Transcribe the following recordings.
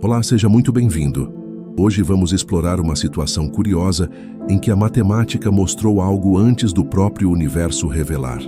Olá, seja muito bem-vindo. Hoje vamos explorar uma situação curiosa em que a matemática mostrou algo antes do próprio universo revelar.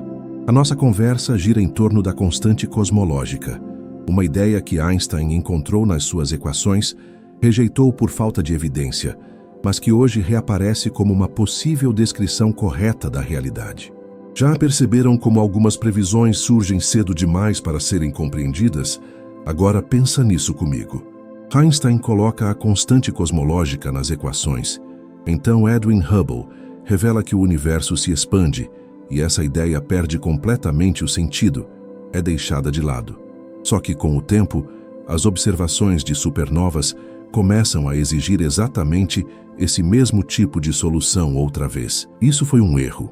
A nossa conversa gira em torno da constante cosmológica, uma ideia que Einstein encontrou nas suas equações, rejeitou por falta de evidência, mas que hoje reaparece como uma possível descrição correta da realidade. Já perceberam como algumas previsões surgem cedo demais para serem compreendidas? Agora pensa nisso comigo. Einstein coloca a constante cosmológica nas equações. Então Edwin Hubble revela que o universo se expande e essa ideia perde completamente o sentido, é deixada de lado. Só que com o tempo, as observações de supernovas começam a exigir exatamente esse mesmo tipo de solução outra vez. Isso foi um erro,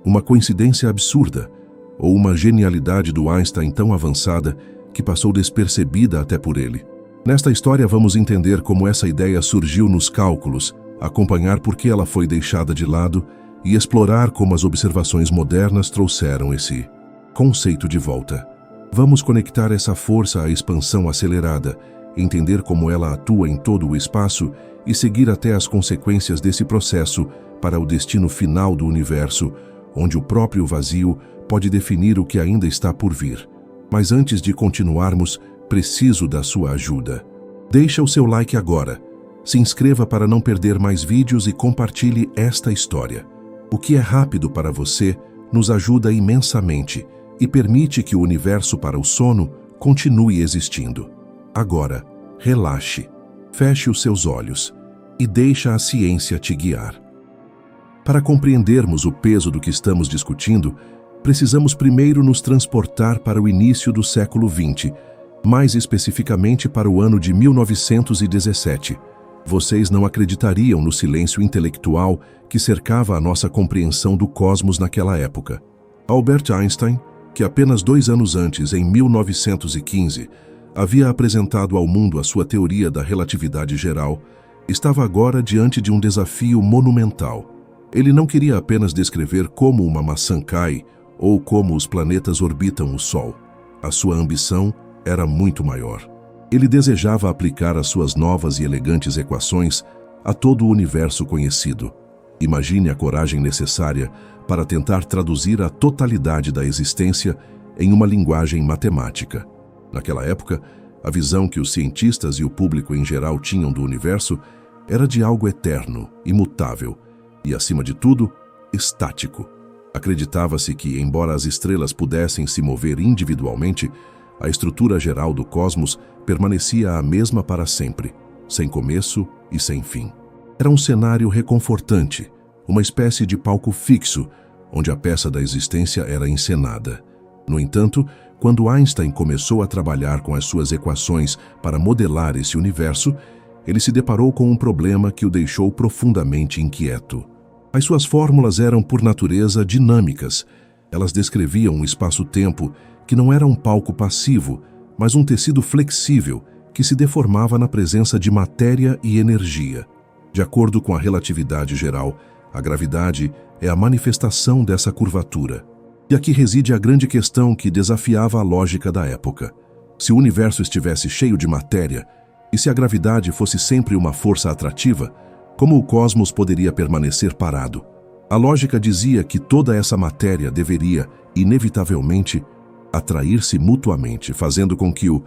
uma coincidência absurda ou uma genialidade do Einstein tão avançada que passou despercebida até por ele. Nesta história vamos entender como essa ideia surgiu nos cálculos, acompanhar por que ela foi deixada de lado e explorar como as observações modernas trouxeram esse conceito de volta. Vamos conectar essa força à expansão acelerada, entender como ela atua em todo o espaço e seguir até as consequências desse processo para o destino final do universo, onde o próprio vazio pode definir o que ainda está por vir. Mas antes de continuarmos, preciso da sua ajuda. Deixa o seu like agora, se inscreva para não perder mais vídeos e compartilhe esta história. O que é rápido para você nos ajuda imensamente e permite que o universo para o sono continue existindo. Agora, relaxe, feche os seus olhos e deixa a ciência te guiar. Para compreendermos o peso do que estamos discutindo, precisamos primeiro nos transportar para o início do século XX, mais especificamente para o ano de 1917. Vocês não acreditariam no silêncio intelectual que cercava a nossa compreensão do cosmos naquela época. Albert Einstein, que apenas 2 anos antes, em 1915, havia apresentado ao mundo a sua teoria da relatividade geral, estava agora diante de um desafio monumental. Ele não queria apenas descrever como uma maçã cai ou como os planetas orbitam o Sol. A sua ambição era muito maior. Ele desejava aplicar as suas novas e elegantes equações a todo o universo conhecido. Imagine a coragem necessária para tentar traduzir a totalidade da existência em uma linguagem matemática. Naquela época, a visão que os cientistas e o público em geral tinham do universo era de algo eterno, imutável e, acima de tudo, estático. Acreditava-se que, embora as estrelas pudessem se mover individualmente, a estrutura geral do cosmos permanecia a mesma para sempre, sem começo e sem fim. Era um cenário reconfortante, uma espécie de palco fixo, onde a peça da existência era encenada. No entanto, quando Einstein começou a trabalhar com as suas equações para modelar esse universo, ele se deparou com um problema que o deixou profundamente inquieto. As suas fórmulas eram, por natureza, dinâmicas. Elas descreviam um espaço-tempo que não era um palco passivo, mas um tecido flexível que se deformava na presença de matéria e energia. De acordo com a relatividade geral, a gravidade é a manifestação dessa curvatura. E aqui reside a grande questão que desafiava a lógica da época. Se o universo estivesse cheio de matéria, e se a gravidade fosse sempre uma força atrativa, como o cosmos poderia permanecer parado? A lógica dizia que toda essa matéria deveria, inevitavelmente, atrair-se mutuamente, fazendo com que o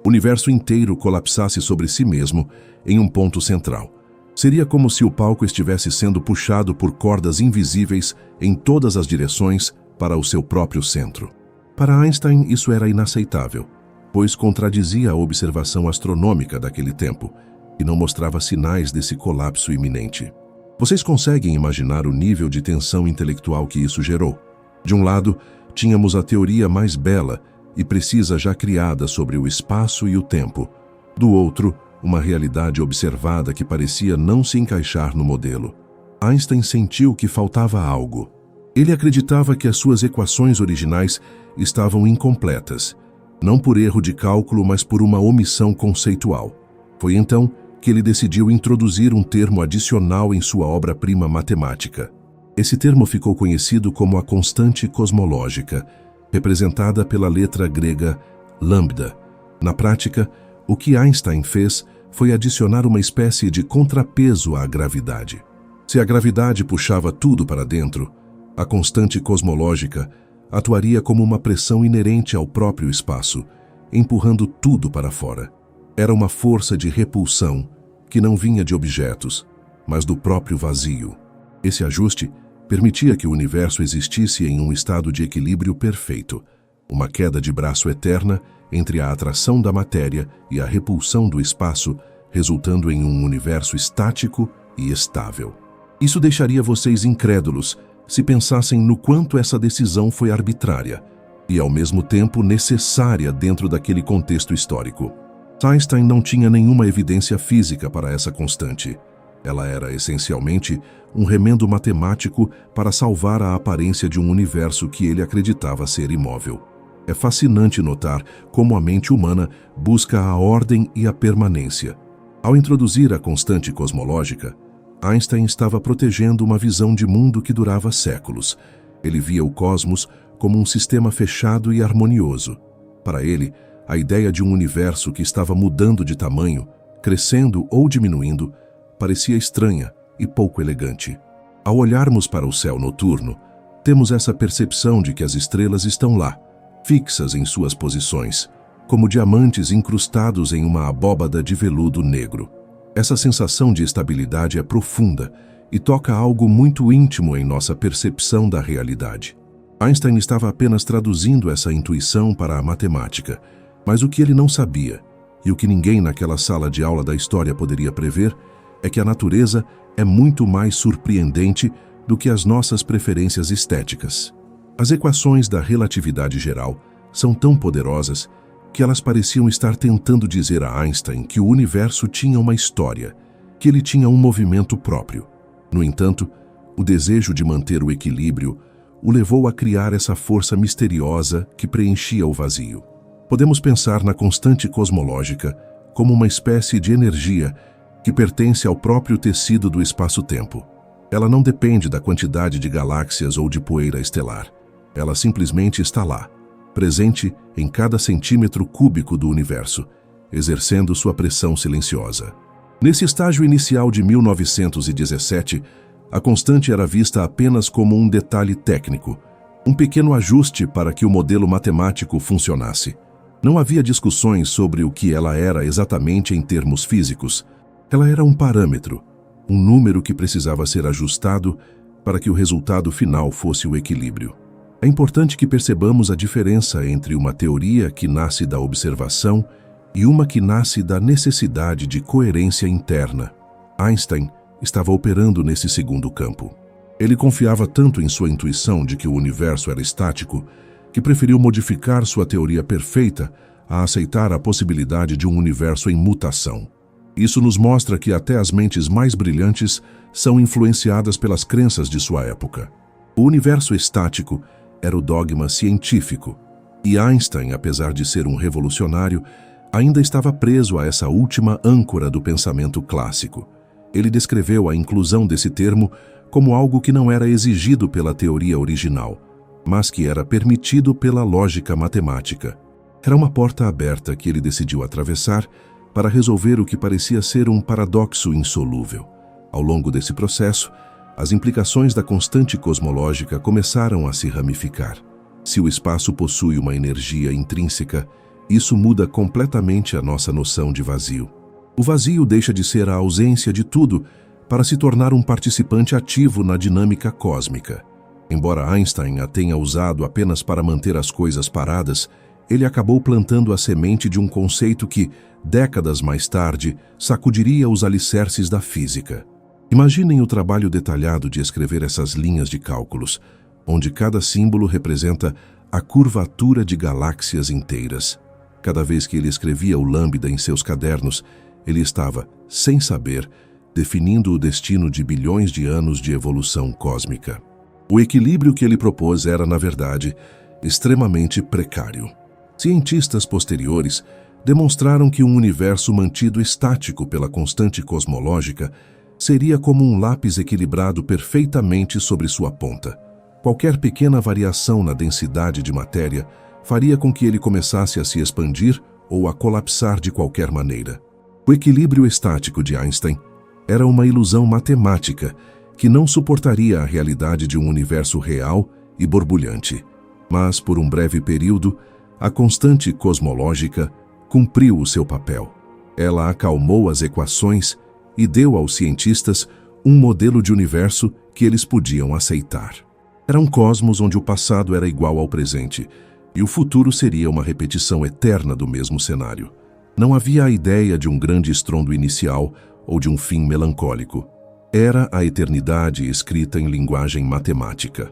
universo inteiro colapsasse sobre si mesmo em um ponto central. Seria como se o palco estivesse sendo puxado por cordas invisíveis em todas as direções para o seu próprio centro. Para Einstein, isso era inaceitável, pois contradizia a observação astronômica daquele tempo e não mostrava sinais desse colapso iminente. Vocês conseguem imaginar o nível de tensão intelectual que isso gerou? De um lado, tínhamos a teoria mais bela e precisa já criada sobre o espaço e o tempo. Do outro, uma realidade observada que parecia não se encaixar no modelo. Einstein sentiu que faltava algo. Ele acreditava que as suas equações originais estavam incompletas, não por erro de cálculo, mas por uma omissão conceitual. Foi então que ele decidiu introduzir um termo adicional em sua obra-prima matemática. Esse termo ficou conhecido como a constante cosmológica, representada pela letra grega lambda. Na prática, o que Einstein fez foi adicionar uma espécie de contrapeso à gravidade. Se a gravidade puxava tudo para dentro, a constante cosmológica atuaria como uma pressão inerente ao próprio espaço, empurrando tudo para fora. Era uma força de repulsão que não vinha de objetos, mas do próprio vazio. Esse ajuste permitia que o universo existisse em um estado de equilíbrio perfeito, uma queda de braço eterna entre a atração da matéria e a repulsão do espaço, resultando em um universo estático e estável. Isso deixaria vocês incrédulos se pensassem no quanto essa decisão foi arbitrária e, ao mesmo tempo, necessária dentro daquele contexto histórico. Einstein não tinha nenhuma evidência física para essa constante. Ela era, essencialmente, um remendo matemático para salvar a aparência de um universo que ele acreditava ser imóvel. É fascinante notar como a mente humana busca a ordem e a permanência. Ao introduzir a constante cosmológica, Einstein estava protegendo uma visão de mundo que durava séculos. Ele via o cosmos como um sistema fechado e harmonioso. Para ele, a ideia de um universo que estava mudando de tamanho, crescendo ou diminuindo, parecia estranha e pouco elegante. Ao olharmos para o céu noturno, temos essa percepção de que as estrelas estão lá, fixas em suas posições, como diamantes incrustados em uma abóbada de veludo negro. Essa sensação de estabilidade é profunda e toca algo muito íntimo em nossa percepção da realidade. Einstein estava apenas traduzindo essa intuição para a matemática, mas o que ele não sabia, e o que ninguém naquela sala de aula da história poderia prever, é que a natureza é muito mais surpreendente do que as nossas preferências estéticas. As equações da relatividade geral são tão poderosas que elas pareciam estar tentando dizer a Einstein que o universo tinha uma história, que ele tinha um movimento próprio. No entanto, o desejo de manter o equilíbrio o levou a criar essa força misteriosa que preenchia o vazio. Podemos pensar na constante cosmológica como uma espécie de energia que pertence ao próprio tecido do espaço-tempo. Ela não depende da quantidade de galáxias ou de poeira estelar. Ela simplesmente está lá, presente em cada centímetro cúbico do universo, exercendo sua pressão silenciosa. Nesse estágio inicial de 1917, a constante era vista apenas como um detalhe técnico, um pequeno ajuste para que o modelo matemático funcionasse. Não havia discussões sobre o que ela era exatamente em termos físicos. Ela era um parâmetro, um número que precisava ser ajustado para que o resultado final fosse o equilíbrio. É importante que percebamos a diferença entre uma teoria que nasce da observação e uma que nasce da necessidade de coerência interna. Einstein estava operando nesse segundo campo. Ele confiava tanto em sua intuição de que o universo era estático que preferiu modificar sua teoria perfeita a aceitar a possibilidade de um universo em mutação. Isso nos mostra que até as mentes mais brilhantes são influenciadas pelas crenças de sua época. O universo estático era o dogma científico, e Einstein, apesar de ser um revolucionário, ainda estava preso a essa última âncora do pensamento clássico. Ele descreveu a inclusão desse termo como algo que não era exigido pela teoria original, mas que era permitido pela lógica matemática. Era uma porta aberta que ele decidiu atravessar para resolver o que parecia ser um paradoxo insolúvel. Ao longo desse processo, as implicações da constante cosmológica começaram a se ramificar. Se o espaço possui uma energia intrínseca, isso muda completamente a nossa noção de vazio. O vazio deixa de ser a ausência de tudo para se tornar um participante ativo na dinâmica cósmica. Embora Einstein a tenha usado apenas para manter as coisas paradas, ele acabou plantando a semente de um conceito que, décadas mais tarde, sacudiria os alicerces da física. Imaginem o trabalho detalhado de escrever essas linhas de cálculos, onde cada símbolo representa a curvatura de galáxias inteiras. Cada vez que ele escrevia o lambda em seus cadernos, ele estava, sem saber, definindo o destino de bilhões de anos de evolução cósmica. O equilíbrio que ele propôs era, na verdade, extremamente precário. Cientistas posteriores demonstraram que um universo mantido estático pela constante cosmológica seria como um lápis equilibrado perfeitamente sobre sua ponta. Qualquer pequena variação na densidade de matéria faria com que ele começasse a se expandir ou a colapsar de qualquer maneira. O equilíbrio estático de Einstein era uma ilusão matemática que não suportaria a realidade de um universo real e borbulhante. Mas, por um breve período, a constante cosmológica cumpriu o seu papel. Ela acalmou as equações e deu aos cientistas um modelo de universo que eles podiam aceitar. Era um cosmos onde o passado era igual ao presente e o futuro seria uma repetição eterna do mesmo cenário. Não havia a ideia de um grande estrondo inicial ou de um fim melancólico. Era a eternidade escrita em linguagem matemática.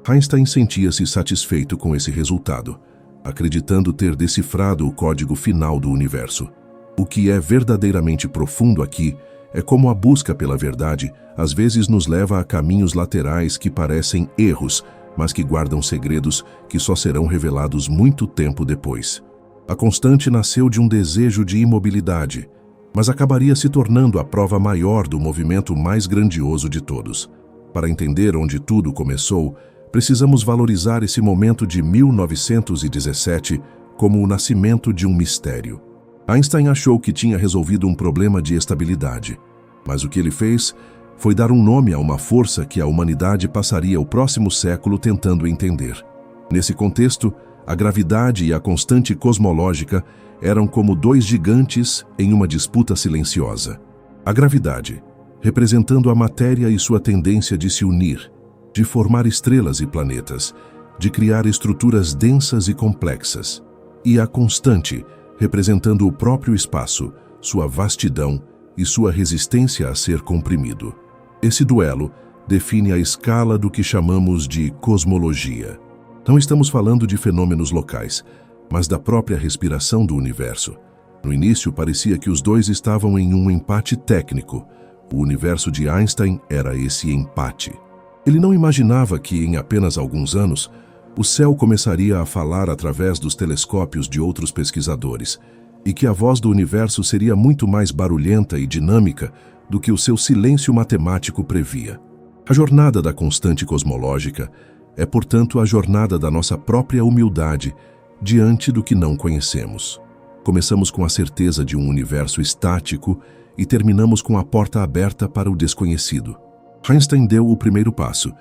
Einstein sentia-se satisfeito com esse resultado, acreditando ter decifrado o código final do universo. O que é verdadeiramente profundo aqui é como a busca pela verdade às vezes nos leva a caminhos laterais que parecem erros, mas que guardam segredos que só serão revelados muito tempo depois. A constante nasceu de um desejo de imobilidade, mas acabaria se tornando a prova maior do movimento mais grandioso de todos. Para entender onde tudo começou, precisamos valorizar esse momento de 1917 como o nascimento de um mistério. Einstein achou que tinha resolvido um problema de estabilidade, mas o que ele fez foi dar um nome a uma força que a humanidade passaria o próximo século tentando entender. Nesse contexto, a gravidade e a constante cosmológica eram como dois gigantes em uma disputa silenciosa. A gravidade, representando a matéria e sua tendência de se unir, de formar estrelas e planetas, de criar estruturas densas e complexas. E a constante, representando o próprio espaço, sua vastidão e sua resistência a ser comprimido. Esse duelo define a escala do que chamamos de cosmologia. Não estamos falando de fenômenos locais, mas da própria respiração do universo. No início, parecia que os dois estavam em um empate técnico. O universo de Einstein era esse empate. Ele não imaginava que, em apenas alguns anos, o céu começaria a falar através dos telescópios de outros pesquisadores, e que a voz do universo seria muito mais barulhenta e dinâmica do que o seu silêncio matemático previa. A jornada da constante cosmológica é, portanto, a jornada da nossa própria humildade diante do que não conhecemos. Começamos com a certeza de um universo estático e terminamos com a porta aberta para o desconhecido. Einstein deu o primeiro passo,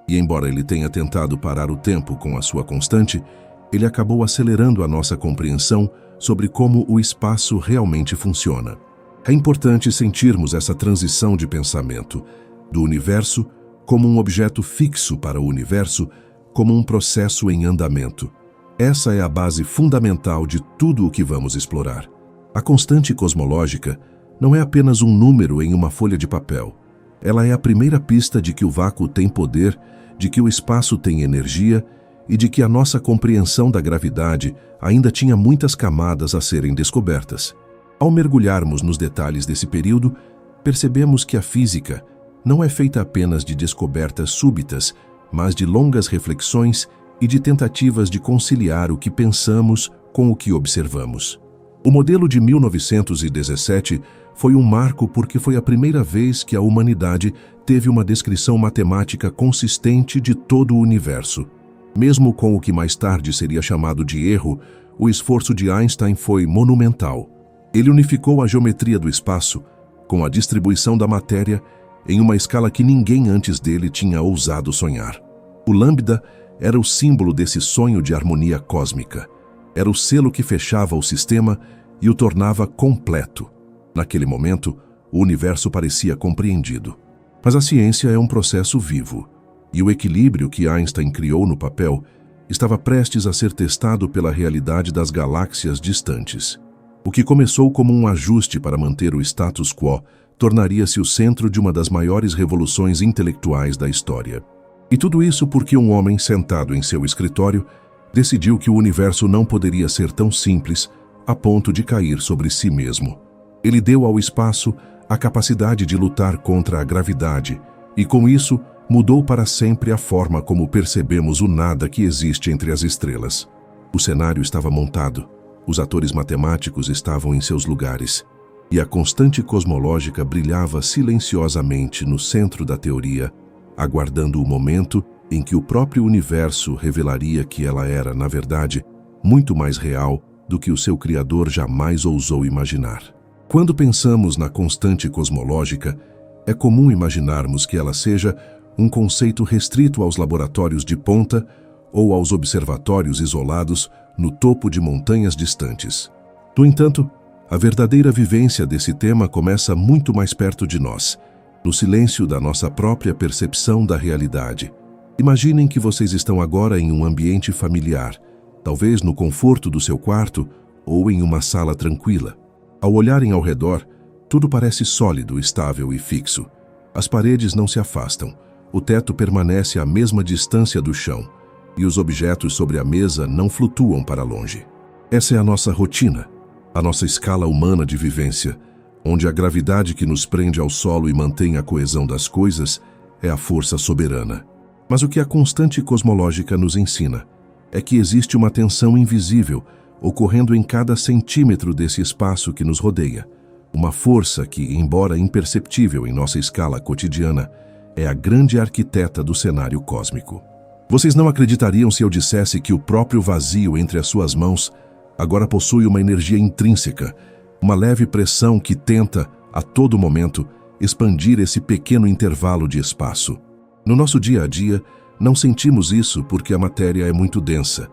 e embora ele tenha tentado parar o tempo com a sua constante, ele acabou acelerando a nossa compreensão sobre como o espaço realmente funciona. É importante sentirmos essa transição de pensamento do universo como um objeto fixo para o universo, como um processo em andamento. Essa é a base fundamental de tudo o que vamos explorar. A constante cosmológica não é apenas um número em uma folha de papel. Ela é a primeira pista de que o vácuo tem poder, de que o espaço tem energia e de que a nossa compreensão da gravidade ainda tinha muitas camadas a serem descobertas. Ao mergulharmos nos detalhes desse período, percebemos que a física não é feita apenas de descobertas súbitas, mas de longas reflexões e de tentativas de conciliar o que pensamos com o que observamos. O modelo de 1917 foi um marco porque foi a primeira vez que a humanidade teve uma descrição matemática consistente de todo o universo. Mesmo com o que mais tarde seria chamado de erro, o esforço de Einstein foi monumental. Ele unificou a geometria do espaço com a distribuição da matéria em uma escala que ninguém antes dele tinha ousado sonhar. O lambda era o símbolo desse sonho de harmonia cósmica. Era o selo que fechava o sistema e o tornava completo. Naquele momento, o universo parecia compreendido. Mas a ciência é um processo vivo, e o equilíbrio que Einstein criou no papel estava prestes a ser testado pela realidade das galáxias distantes. O que começou como um ajuste para manter o status quo tornaria-se o centro de uma das maiores revoluções intelectuais da história. E tudo isso porque um homem sentado em seu escritório decidiu que o universo não poderia ser tão simples a ponto de cair sobre si mesmo. Ele deu ao espaço a capacidade de lutar contra a gravidade e, com isso, mudou para sempre a forma como percebemos o nada que existe entre as estrelas. O cenário estava montado, os atores matemáticos estavam em seus lugares, e a constante cosmológica brilhava silenciosamente no centro da teoria, aguardando o momento em que o próprio universo revelaria que ela era, na verdade, muito mais real do que o seu criador jamais ousou imaginar. Quando pensamos na constante cosmológica, é comum imaginarmos que ela seja um conceito restrito aos laboratórios de ponta ou aos observatórios isolados no topo de montanhas distantes. No entanto, a verdadeira vivência desse tema começa muito mais perto de nós, no silêncio da nossa própria percepção da realidade. Imaginem que vocês estão agora em um ambiente familiar, talvez no conforto do seu quarto ou em uma sala tranquila. Ao olharem ao redor, tudo parece sólido, estável e fixo. As paredes não se afastam, o teto permanece à mesma distância do chão e os objetos sobre a mesa não flutuam para longe. Essa é a nossa rotina, a nossa escala humana de vivência, onde a gravidade que nos prende ao solo e mantém a coesão das coisas é a força soberana. Mas o que a constante cosmológica nos ensina é que existe uma tensão invisível ocorrendo em cada centímetro desse espaço que nos rodeia. Uma força que, embora imperceptível em nossa escala cotidiana, é a grande arquiteta do cenário cósmico. Vocês não acreditariam se eu dissesse que o próprio vazio entre as suas mãos agora possui uma energia intrínseca, uma leve pressão que tenta, a todo momento, expandir esse pequeno intervalo de espaço. No nosso dia a dia, não sentimos isso porque a matéria é muito densa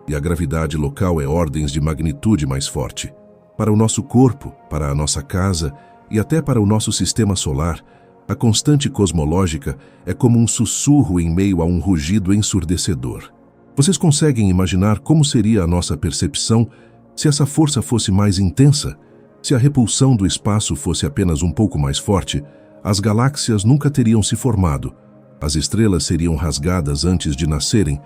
e a gravidade local é ordens de magnitude mais forte. Para o nosso corpo, para a nossa casa e até para o nosso sistema solar, a constante cosmológica é como um sussurro em meio a um rugido ensurdecedor. Vocês conseguem imaginar como seria a nossa percepção se essa força fosse mais intensa? Se a repulsão do espaço fosse apenas um pouco mais forte, as galáxias nunca teriam se formado, as estrelas seriam rasgadas antes de nascerem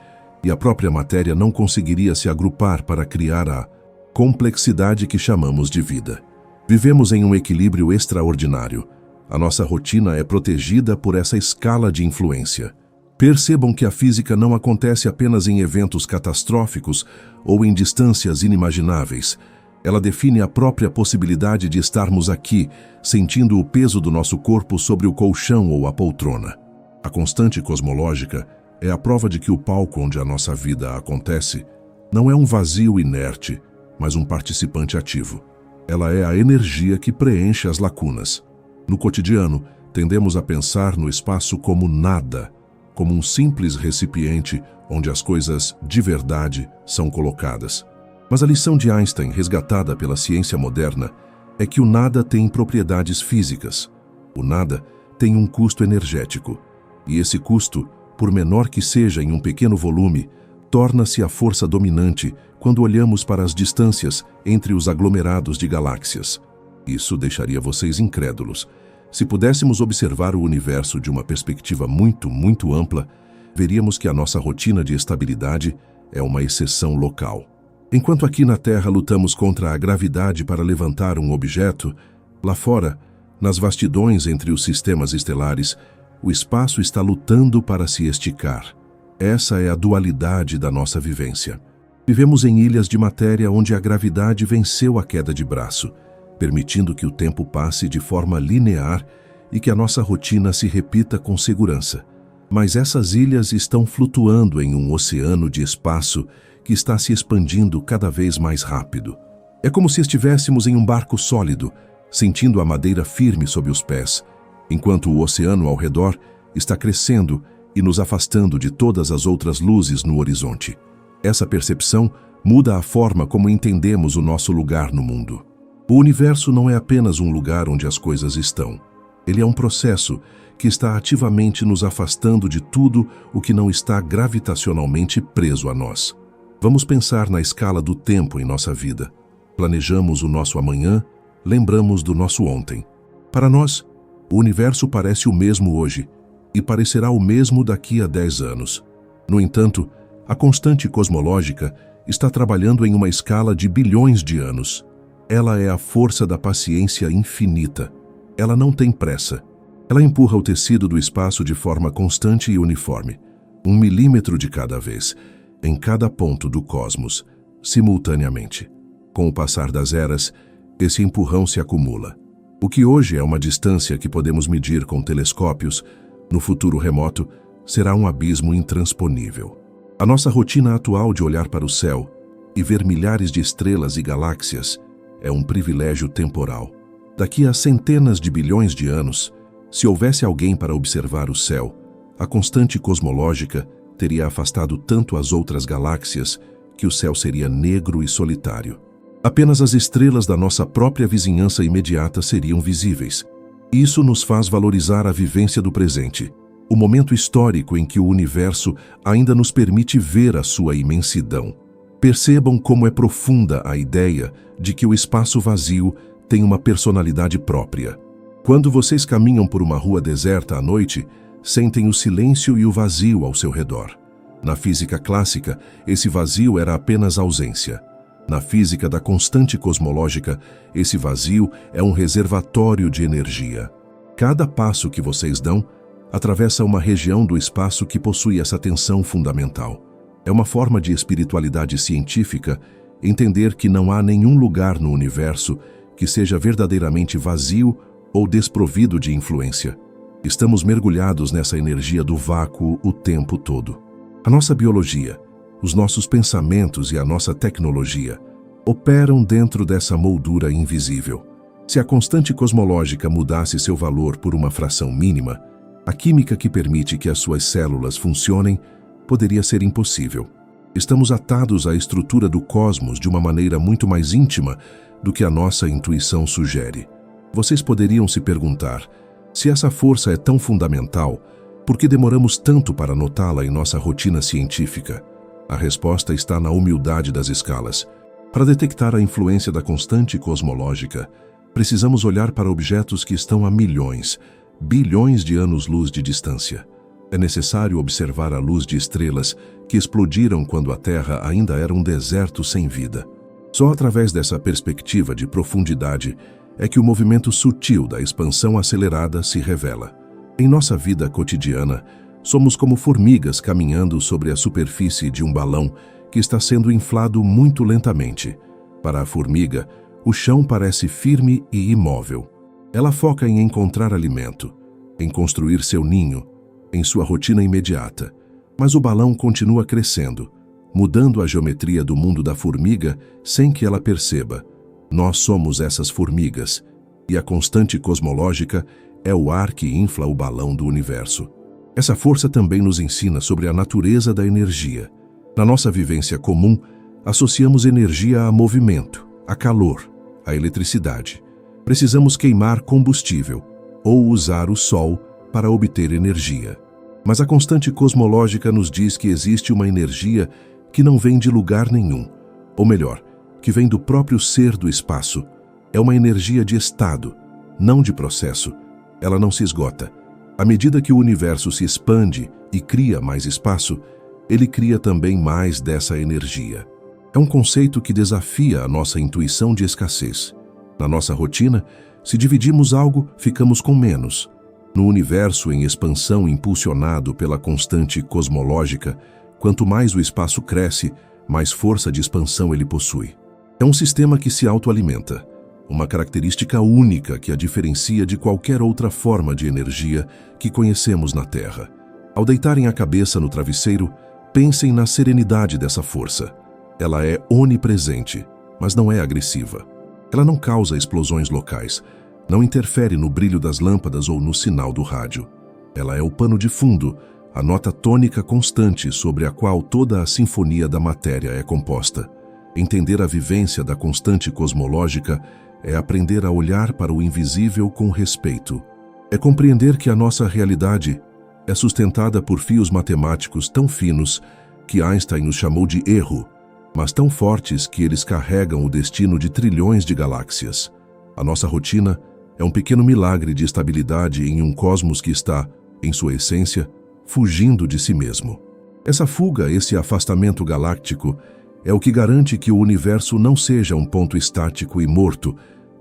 e a própria matéria não conseguiria se agrupar para criar a complexidade que chamamos de vida. Vivemos em um equilíbrio extraordinário. A nossa rotina é protegida por essa escala de influência. Percebam que a física não acontece apenas em eventos catastróficos ou em distâncias inimagináveis. Ela define a própria possibilidade de estarmos aqui, sentindo o peso do nosso corpo sobre o colchão ou a poltrona. A constante cosmológica é a prova de que o palco onde a nossa vida acontece não é um vazio inerte, mas um participante ativo. Ela é a energia que preenche as lacunas. No cotidiano, tendemos a pensar no espaço como nada, como um simples recipiente onde as coisas de verdade são colocadas. Mas a lição de Einstein, resgatada pela ciência moderna, é que o nada tem propriedades físicas. O nada tem um custo energético. E esse custo, por menor que seja em um pequeno volume, torna-se a força dominante quando olhamos para as distâncias entre os aglomerados de galáxias. Isso deixaria vocês incrédulos. Se pudéssemos observar o universo de uma perspectiva muito ampla, veríamos que a nossa rotina de estabilidade é uma exceção local. Enquanto aqui na Terra lutamos contra a gravidade para levantar um objeto, lá fora, nas vastidões entre os sistemas estelares, o espaço está lutando para se esticar. Essa é a dualidade da nossa vivência. Vivemos em ilhas de matéria onde a gravidade venceu a queda de braço, permitindo que o tempo passe de forma linear e que a nossa rotina se repita com segurança. Mas essas ilhas estão flutuando em um oceano de espaço que está se expandindo cada vez mais rápido. É como se estivéssemos em um barco sólido, sentindo a madeira firme sob os pés, enquanto o oceano ao redor está crescendo e nos afastando de todas as outras luzes no horizonte. Essa percepção muda a forma como entendemos o nosso lugar no mundo. O universo não é apenas um lugar onde as coisas estão. Ele é um processo que está ativamente nos afastando de tudo o que não está gravitacionalmente preso a nós. Vamos pensar na escala do tempo em nossa vida. Planejamos o nosso amanhã, lembramos do nosso ontem. Para nós, o universo parece o mesmo hoje e parecerá o mesmo daqui a 10 anos. No entanto, a constante cosmológica está trabalhando em uma escala de bilhões de anos. Ela é a força da paciência infinita. Ela não tem pressa. Ela empurra o tecido do espaço de forma constante e uniforme, 1 milímetro de cada vez, em cada ponto do cosmos, simultaneamente. Com o passar das eras, esse empurrão se acumula. O que hoje é uma distância que podemos medir com telescópios, no futuro remoto, será um abismo intransponível. A nossa rotina atual de olhar para o céu e ver milhares de estrelas e galáxias é um privilégio temporal. Daqui a centenas de bilhões de anos, se houvesse alguém para observar o céu, a constante cosmológica teria afastado tanto as outras galáxias que o céu seria negro e solitário. Apenas as estrelas da nossa própria vizinhança imediata seriam visíveis. Isso nos faz valorizar a vivência do presente, o momento histórico em que o universo ainda nos permite ver a sua imensidão. Percebam como é profunda a ideia de que o espaço vazio tem uma personalidade própria. Quando vocês caminham por uma rua deserta à noite, sentem o silêncio e o vazio ao seu redor. Na física clássica, esse vazio era apenas ausência. Na física da constante cosmológica, esse vazio é um reservatório de energia. Cada passo que vocês dão atravessa uma região do espaço que possui essa tensão fundamental. É uma forma de espiritualidade científica entender que não há nenhum lugar no universo que seja verdadeiramente vazio ou desprovido de influência. Estamos mergulhados nessa energia do vácuo o tempo todo. A nossa biologia, os nossos pensamentos e a nossa tecnologia operam dentro dessa moldura invisível. Se a constante cosmológica mudasse seu valor por uma fração mínima, a química que permite que as suas células funcionem poderia ser impossível. Estamos atados à estrutura do cosmos de uma maneira muito mais íntima do que a nossa intuição sugere. Vocês poderiam se perguntar, se essa força é tão fundamental, por que demoramos tanto para notá-la em nossa rotina científica? A resposta está na humildade das escalas. Para detectar a influência da constante cosmológica, precisamos olhar para objetos que estão a milhões, bilhões de anos-luz de distância. É necessário observar a luz de estrelas que explodiram quando a Terra ainda era um deserto sem vida. Só através dessa perspectiva de profundidade é que o movimento sutil da expansão acelerada se revela. Em nossa vida cotidiana, somos como formigas caminhando sobre a superfície de um balão que está sendo inflado muito lentamente. Para a formiga, o chão parece firme e imóvel. Ela foca em encontrar alimento, em construir seu ninho, em sua rotina imediata. Mas o balão continua crescendo, mudando a geometria do mundo da formiga sem que ela perceba. Nós somos essas formigas, e a constante cosmológica é o ar que infla o balão do universo. Essa força também nos ensina sobre a natureza da energia. Na nossa vivência comum, associamos energia a movimento, a calor, a eletricidade. Precisamos queimar combustível ou usar o sol para obter energia. Mas a constante cosmológica nos diz que existe uma energia que não vem de lugar nenhum, ou melhor, que vem do próprio ser do espaço. É uma energia de estado, não de processo. Ela não se esgota. À medida que o universo se expande e cria mais espaço, ele cria também mais dessa energia. É um conceito que desafia a nossa intuição de escassez. Na nossa rotina, se dividimos algo, ficamos com menos. No universo em expansão impulsionado pela constante cosmológica, quanto mais o espaço cresce, mais força de expansão ele possui. É um sistema que se autoalimenta, uma característica única que a diferencia de qualquer outra forma de energia que conhecemos na Terra. Ao deitarem a cabeça no travesseiro, pensem na serenidade dessa força. Ela é onipresente, mas não é agressiva. Ela não causa explosões locais, não interfere no brilho das lâmpadas ou no sinal do rádio. Ela é o pano de fundo, a nota tônica constante sobre a qual toda a sinfonia da matéria é composta. Entender a vivência da constante cosmológica é aprender a olhar para o invisível com respeito. É compreender que a nossa realidade é sustentada por fios matemáticos tão finos que Einstein os chamou de erro, mas tão fortes que eles carregam o destino de trilhões de galáxias. A nossa rotina é um pequeno milagre de estabilidade em um cosmos que está, em sua essência, fugindo de si mesmo. Essa fuga, esse afastamento galáctico, é o que garante que o universo não seja um ponto estático e morto,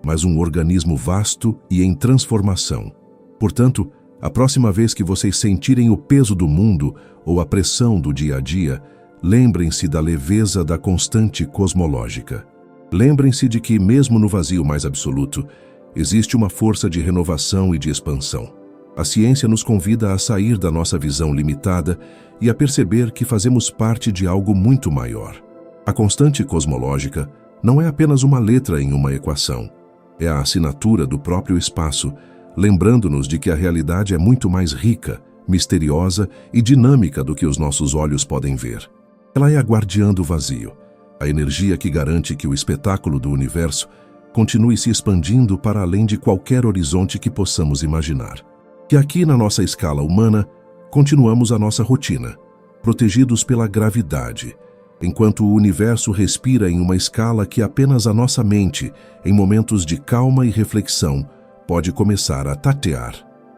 mas um organismo vasto e em transformação. Portanto, a próxima vez que vocês sentirem o peso do mundo ou a pressão do dia a dia, lembrem-se da leveza da constante cosmológica. Lembrem-se de que, mesmo no vazio mais absoluto, existe uma força de renovação e de expansão. A ciência nos convida a sair da nossa visão limitada e a perceber que fazemos parte de algo muito maior. A constante cosmológica não é apenas uma letra em uma equação. É a assinatura do próprio espaço, lembrando-nos de que a realidade é muito mais rica, misteriosa e dinâmica do que os nossos olhos podem ver. Ela é a guardiã do vazio, a energia que garante que o espetáculo do universo continue se expandindo para além de qualquer horizonte que possamos imaginar. E aqui, na nossa escala humana, continuamos a nossa rotina, protegidos pela gravidade, enquanto o universo respira em uma escala que apenas a nossa mente, em momentos de calma e reflexão, pode começar a tatear.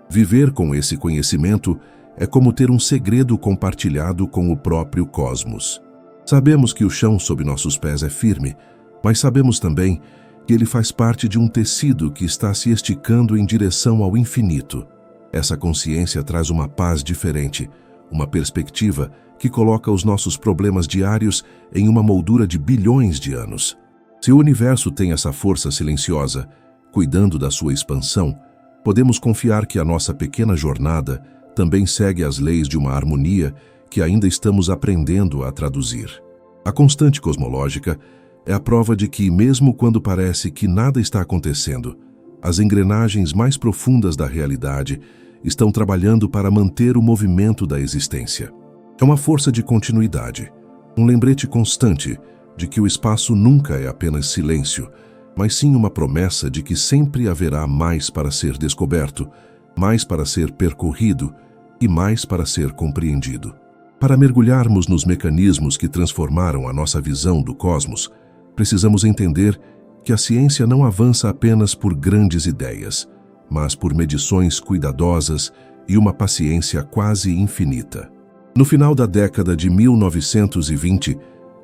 Viver com esse conhecimento é como ter um segredo compartilhado com o próprio cosmos. Sabemos que o chão sob nossos pés é firme, mas sabemos também que ele faz parte de um tecido que está se esticando em direção ao infinito. Essa consciência traz uma paz diferente, uma perspectiva que coloca os nossos problemas diários em uma moldura de bilhões de anos. Se o universo tem essa força silenciosa, cuidando da sua expansão, podemos confiar que a nossa pequena jornada também segue as leis de uma harmonia que ainda estamos aprendendo a traduzir. A constante cosmológica é a prova de que, mesmo quando parece que nada está acontecendo, as engrenagens mais profundas da realidade estão trabalhando para manter o movimento da existência. É uma força de continuidade, um lembrete constante de que o espaço nunca é apenas silêncio, mas sim uma promessa de que sempre haverá mais para ser descoberto, mais para ser percorrido e mais para ser compreendido. Para mergulharmos nos mecanismos que transformaram a nossa visão do cosmos, precisamos entender que a ciência não avança apenas por grandes ideias, mas por medições cuidadosas e uma paciência quase infinita. No final da década de 1920,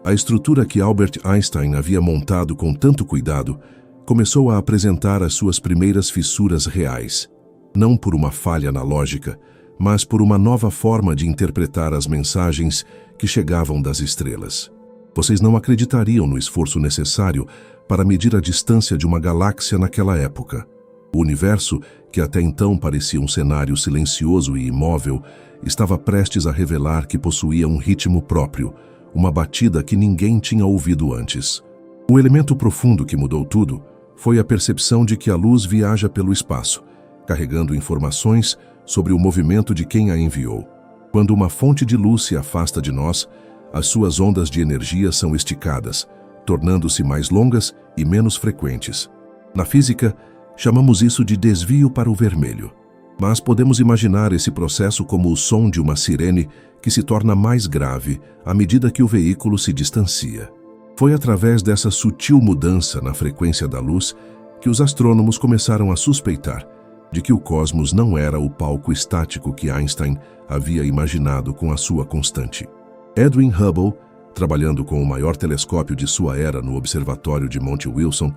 a estrutura que Albert Einstein havia montado com tanto cuidado começou a apresentar as suas primeiras fissuras reais, não por uma falha na lógica, mas por uma nova forma de interpretar as mensagens que chegavam das estrelas. Vocês não acreditariam no esforço necessário para medir a distância de uma galáxia naquela época. O universo, que até então parecia um cenário silencioso e imóvel, estava prestes a revelar que possuía um ritmo próprio, uma batida que ninguém tinha ouvido antes. O elemento profundo que mudou tudo foi a percepção de que a luz viaja pelo espaço, carregando informações sobre o movimento de quem a enviou. Quando uma fonte de luz se afasta de nós, as suas ondas de energia são esticadas, tornando-se mais longas e menos frequentes. Na física, chamamos isso de desvio para o vermelho. Mas podemos imaginar esse processo como o som de uma sirene que se torna mais grave à medida que o veículo se distancia. Foi através dessa sutil mudança na frequência da luz que os astrônomos começaram a suspeitar de que o cosmos não era o palco estático que Einstein havia imaginado com a sua constante. Edwin Hubble, trabalhando com o maior telescópio de sua era no Observatório de Monte Wilson,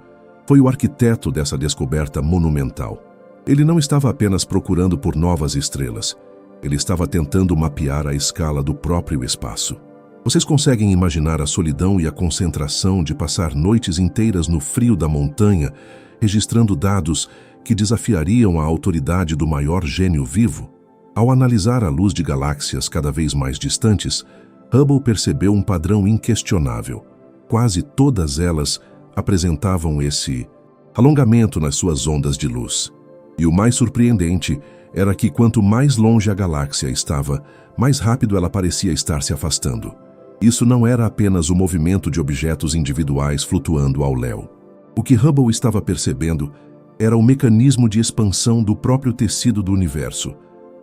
foi o arquiteto dessa descoberta monumental. Ele não estava apenas procurando por novas estrelas, ele estava tentando mapear a escala do próprio espaço. Vocês conseguem imaginar a solidão e a concentração de passar noites inteiras no frio da montanha, registrando dados que desafiariam a autoridade do maior gênio vivo? Ao analisar a luz de galáxias cada vez mais distantes, Hubble percebeu um padrão inquestionável. Quase todas elas apresentavam esse alongamento nas suas ondas de luz. E o mais surpreendente era que quanto mais longe a galáxia estava, mais rápido ela parecia estar se afastando. Isso não era apenas o movimento de objetos individuais flutuando ao léu. O que Hubble estava percebendo era o mecanismo de expansão do próprio tecido do universo.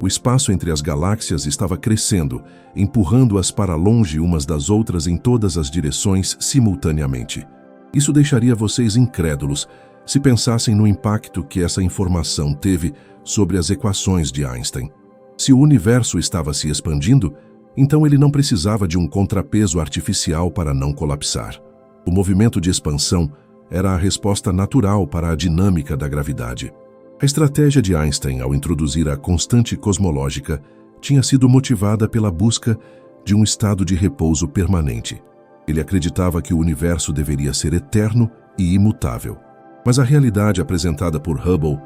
O espaço entre as galáxias estava crescendo, empurrando-as para longe umas das outras em todas as direções simultaneamente. Isso deixaria vocês incrédulos se pensassem no impacto que essa informação teve sobre as equações de Einstein. Se o universo estava se expandindo, então ele não precisava de um contrapeso artificial para não colapsar. O movimento de expansão era a resposta natural para a dinâmica da gravidade. A estratégia de Einstein ao introduzir a constante cosmológica tinha sido motivada pela busca de um estado de repouso permanente. Ele acreditava que o universo deveria ser eterno e imutável. Mas a realidade apresentada por Hubble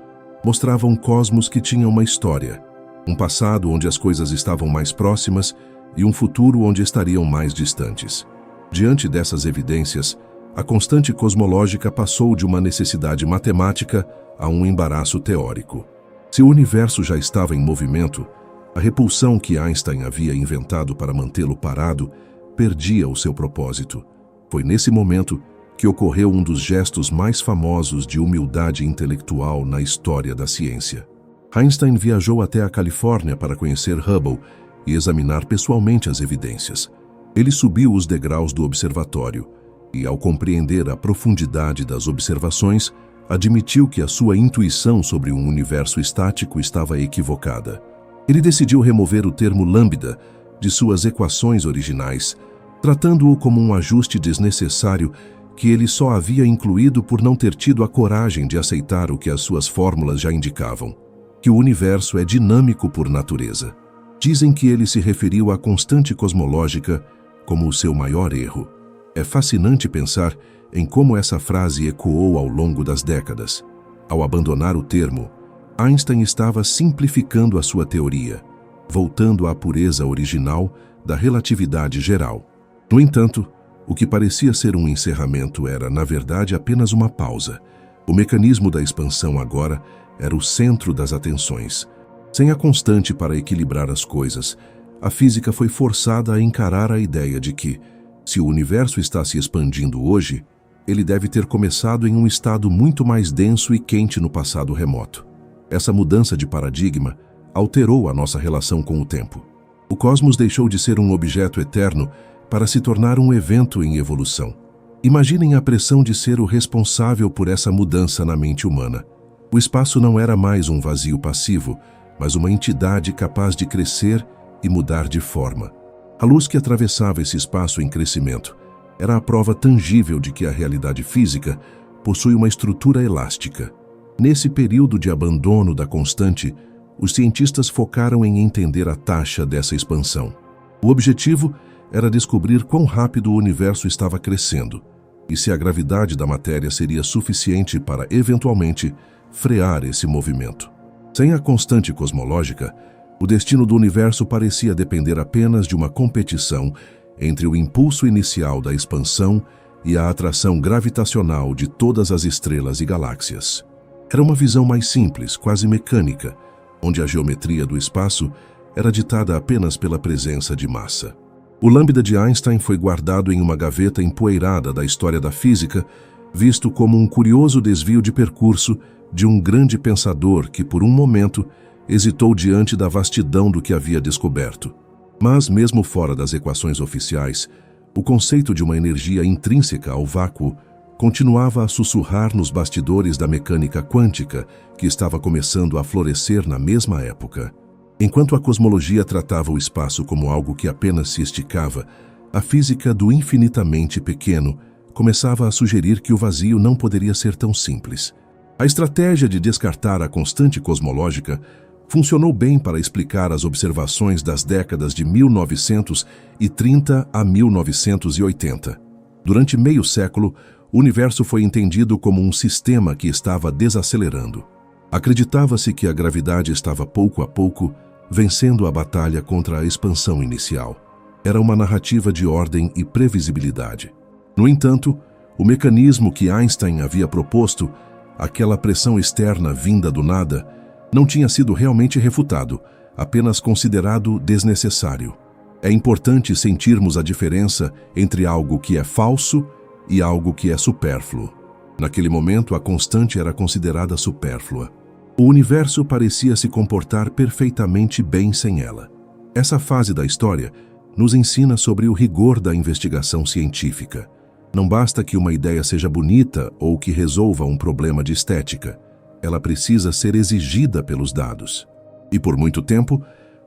mostrava um cosmos que tinha uma história, um passado onde as coisas estavam mais próximas e um futuro onde estariam mais distantes. Diante dessas evidências, A constante cosmológica passou de uma necessidade matemática a um embaraço teórico. Se o universo já estava em movimento, a repulsão que Einstein havia inventado para mantê-lo parado perdia o seu propósito. Foi nesse momento que ocorreu um dos gestos mais famosos de humildade intelectual na história da ciência. Einstein viajou até a Califórnia para conhecer Hubble e examinar pessoalmente as evidências. Ele subiu os degraus do observatório e, ao compreender a profundidade das observações, admitiu que a sua intuição sobre um universo estático estava equivocada. Ele decidiu remover o termo lambda de suas equações originais, tratando-o como um ajuste desnecessário que ele só havia incluído por não ter tido a coragem de aceitar o que as suas fórmulas já indicavam, que o universo é dinâmico por natureza. Dizem que ele se referiu à constante cosmológica como o seu maior erro. É fascinante pensar em como essa frase ecoou ao longo das décadas. Ao abandonar o termo, Einstein estava simplificando a sua teoria, voltando à pureza original da relatividade geral. No entanto, o que parecia ser um encerramento era, na verdade, apenas uma pausa. O mecanismo da expansão agora era o centro das atenções. Sem a constante para equilibrar as coisas, a física foi forçada a encarar a ideia de que, se o universo está se expandindo hoje, ele deve ter começado em um estado muito mais denso e quente no passado remoto. Essa mudança de paradigma alterou a nossa relação com o tempo. O cosmos deixou de ser um objeto eterno para se tornar um evento em evolução. Imaginem a pressão de ser o responsável por essa mudança na mente humana. O espaço não era mais um vazio passivo, mas uma entidade capaz de crescer e mudar de forma. A luz que atravessava esse espaço em crescimento era a prova tangível de que a realidade física possui uma estrutura elástica. Nesse período de abandono da constante, os cientistas focaram em entender a taxa dessa expansão. O objetivo era descobrir quão rápido o universo estava crescendo e se a gravidade da matéria seria suficiente para, eventualmente, frear esse movimento. Sem a constante cosmológica, o destino do universo parecia depender apenas de uma competição entre o impulso inicial da expansão e a atração gravitacional de todas as estrelas e galáxias. Era uma visão mais simples, quase mecânica, onde a geometria do espaço era ditada apenas pela presença de massa. O lambda de Einstein foi guardado em uma gaveta empoeirada da história da física, visto como um curioso desvio de percurso de um grande pensador que, por um momento, hesitou diante da vastidão do que havia descoberto. Mas, mesmo fora das equações oficiais, o conceito de uma energia intrínseca ao vácuo continuava a sussurrar nos bastidores da mecânica quântica que estava começando a florescer na mesma época. Enquanto a cosmologia tratava o espaço como algo que apenas se esticava, a física do infinitamente pequeno começava a sugerir que o vazio não poderia ser tão simples. A estratégia de descartar a constante cosmológica funcionou bem para explicar as observações das décadas de 1930 a 1980. Durante meio século, o universo foi entendido como um sistema que estava desacelerando. Acreditava-se que a gravidade estava pouco a pouco vencendo a batalha contra a expansão inicial. Era uma narrativa de ordem e previsibilidade. No entanto, o mecanismo que Einstein havia proposto, aquela pressão externa vinda do nada, não tinha sido realmente refutado, apenas considerado desnecessário. É importante sentirmos a diferença entre algo que é falso e algo que é supérfluo. Naquele momento, a constante era considerada supérflua. O universo parecia se comportar perfeitamente bem sem ela. Essa fase da história nos ensina sobre o rigor da investigação científica. Não basta que uma ideia seja bonita ou que resolva um problema de estética. Ela precisa ser exigida pelos dados. E por muito tempo,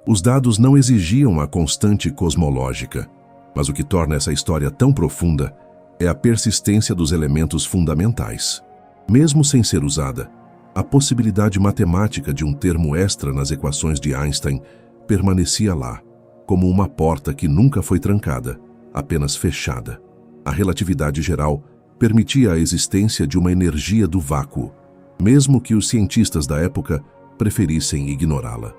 os dados não exigiam a constante cosmológica. Mas o que torna essa história tão profunda é a persistência dos elementos fundamentais. Mesmo sem ser usada, a possibilidade matemática de um termo extra nas equações de Einstein permanecia lá, como uma porta que nunca foi trancada, apenas fechada. A relatividade geral permitia a existência de uma energia do vácuo, mesmo que os cientistas da época preferissem ignorá-la.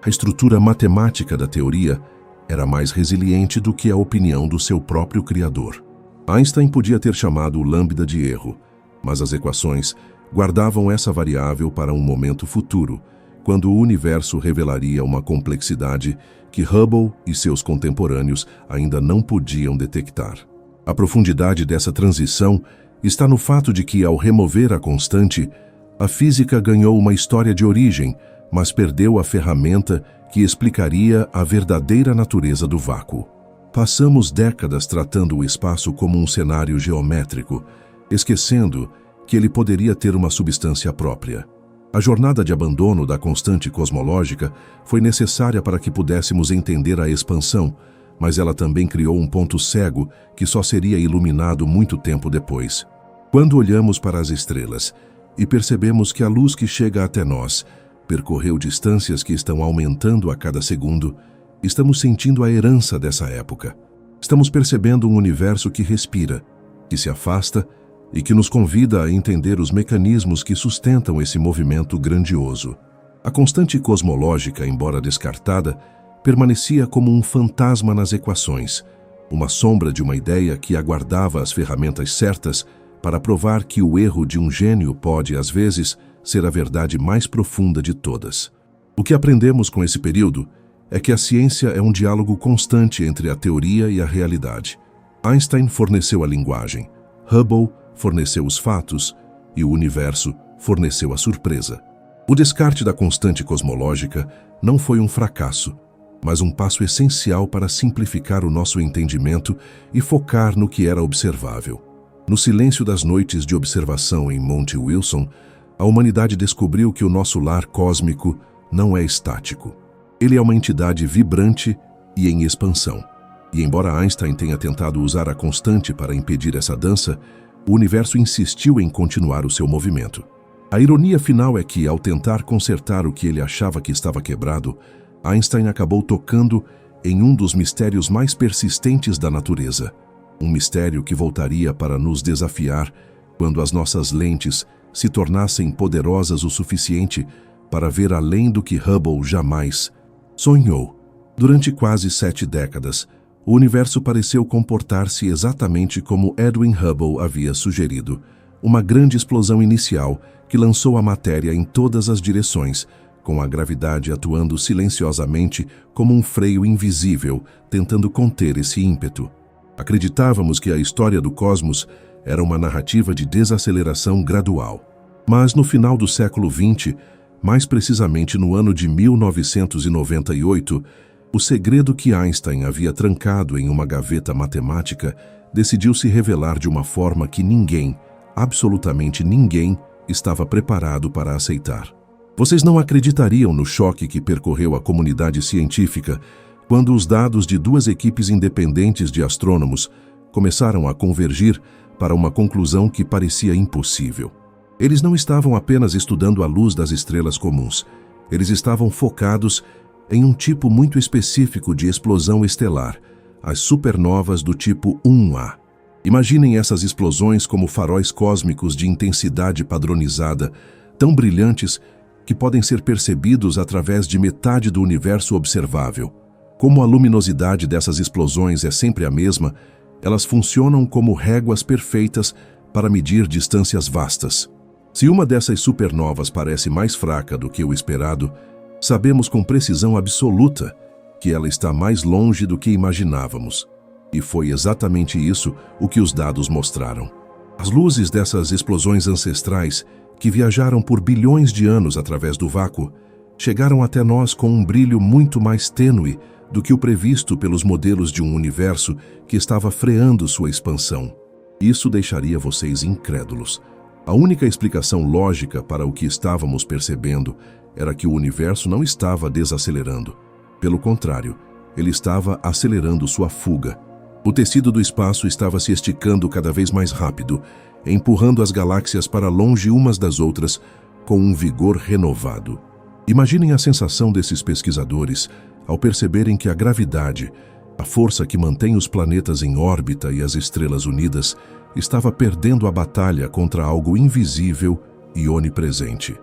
A estrutura matemática da teoria era mais resiliente do que a opinião do seu próprio criador. Einstein podia ter chamado o lambda de erro, mas as equações guardavam essa variável para um momento futuro, quando o universo revelaria uma complexidade que Hubble e seus contemporâneos ainda não podiam detectar. A profundidade dessa transição está no fato de que, ao remover a constante, a física ganhou uma história de origem, mas perdeu a ferramenta que explicaria a verdadeira natureza do vácuo. Passamos décadas tratando o espaço como um cenário geométrico, esquecendo que ele poderia ter uma substância própria. A jornada de abandono da constante cosmológica foi necessária para que pudéssemos entender a expansão, mas ela também criou um ponto cego que só seria iluminado muito tempo depois. Quando olhamos para as estrelas e percebemos que a luz que chega até nós percorreu distâncias que estão aumentando a cada segundo, estamos sentindo a herança dessa época. Estamos percebendo um universo que respira, que se afasta e que nos convida a entender os mecanismos que sustentam esse movimento grandioso. A constante cosmológica, embora descartada, permanecia como um fantasma nas equações, uma sombra de uma ideia que aguardava as ferramentas certas para provar que o erro de um gênio pode, às vezes, ser a verdade mais profunda de todas. O que aprendemos com esse período é que a ciência é um diálogo constante entre a teoria e a realidade. Einstein forneceu a linguagem, Hubble forneceu os fatos e o universo forneceu a surpresa. O descarte da constante cosmológica não foi um fracasso, mas um passo essencial para simplificar o nosso entendimento e focar no que era observável. No silêncio das noites de observação em Monte Wilson, a humanidade descobriu que o nosso lar cósmico não é estático. Ele é uma entidade vibrante e em expansão. E embora Einstein tenha tentado usar a constante para impedir essa dança, o universo insistiu em continuar o seu movimento. A ironia final é que, ao tentar consertar o que ele achava que estava quebrado, Einstein acabou tocando em um dos mistérios mais persistentes da natureza. Um mistério que voltaria para nos desafiar quando as nossas lentes se tornassem poderosas o suficiente para ver além do que Hubble jamais sonhou. Durante quase 7 décadas, o universo pareceu comportar-se exatamente como Edwin Hubble havia sugerido, uma grande explosão inicial que lançou a matéria em todas as direções, com a gravidade atuando silenciosamente como um freio invisível, tentando conter esse ímpeto. Acreditávamos que a história do cosmos era uma narrativa de desaceleração gradual. Mas no final do século XX, mais precisamente no ano de 1998, o segredo que Einstein havia trancado em uma gaveta matemática decidiu se revelar de uma forma que ninguém, absolutamente ninguém, estava preparado para aceitar. Vocês não acreditariam no choque que percorreu a comunidade científica quando os dados de 2 equipes independentes de astrônomos começaram a convergir para uma conclusão que parecia impossível. Eles não estavam apenas estudando a luz das estrelas comuns, eles estavam focados em um tipo muito específico de explosão estelar, as supernovas do tipo 1A. Imaginem essas explosões como faróis cósmicos de intensidade padronizada, tão brilhantes que podem ser percebidos através de metade do universo observável. Como a luminosidade dessas explosões é sempre a mesma, elas funcionam como réguas perfeitas para medir distâncias vastas. Se uma dessas supernovas parece mais fraca do que o esperado, sabemos com precisão absoluta que ela está mais longe do que imaginávamos. E foi exatamente isso o que os dados mostraram. As luzes dessas explosões ancestrais, que viajaram por bilhões de anos através do vácuo, chegaram até nós com um brilho muito mais tênue do que o previsto pelos modelos de um universo que estava freando sua expansão. Isso deixaria vocês incrédulos. A única explicação lógica para o que estávamos percebendo era que o universo não estava desacelerando. Pelo contrário, ele estava acelerando sua fuga. O tecido do espaço estava se esticando cada vez mais rápido, empurrando as galáxias para longe umas das outras com um vigor renovado. Imaginem a sensação desses pesquisadores ao perceberem que a gravidade, a força que mantém os planetas em órbita e as estrelas unidas, estava perdendo a batalha contra algo invisível e onipresente.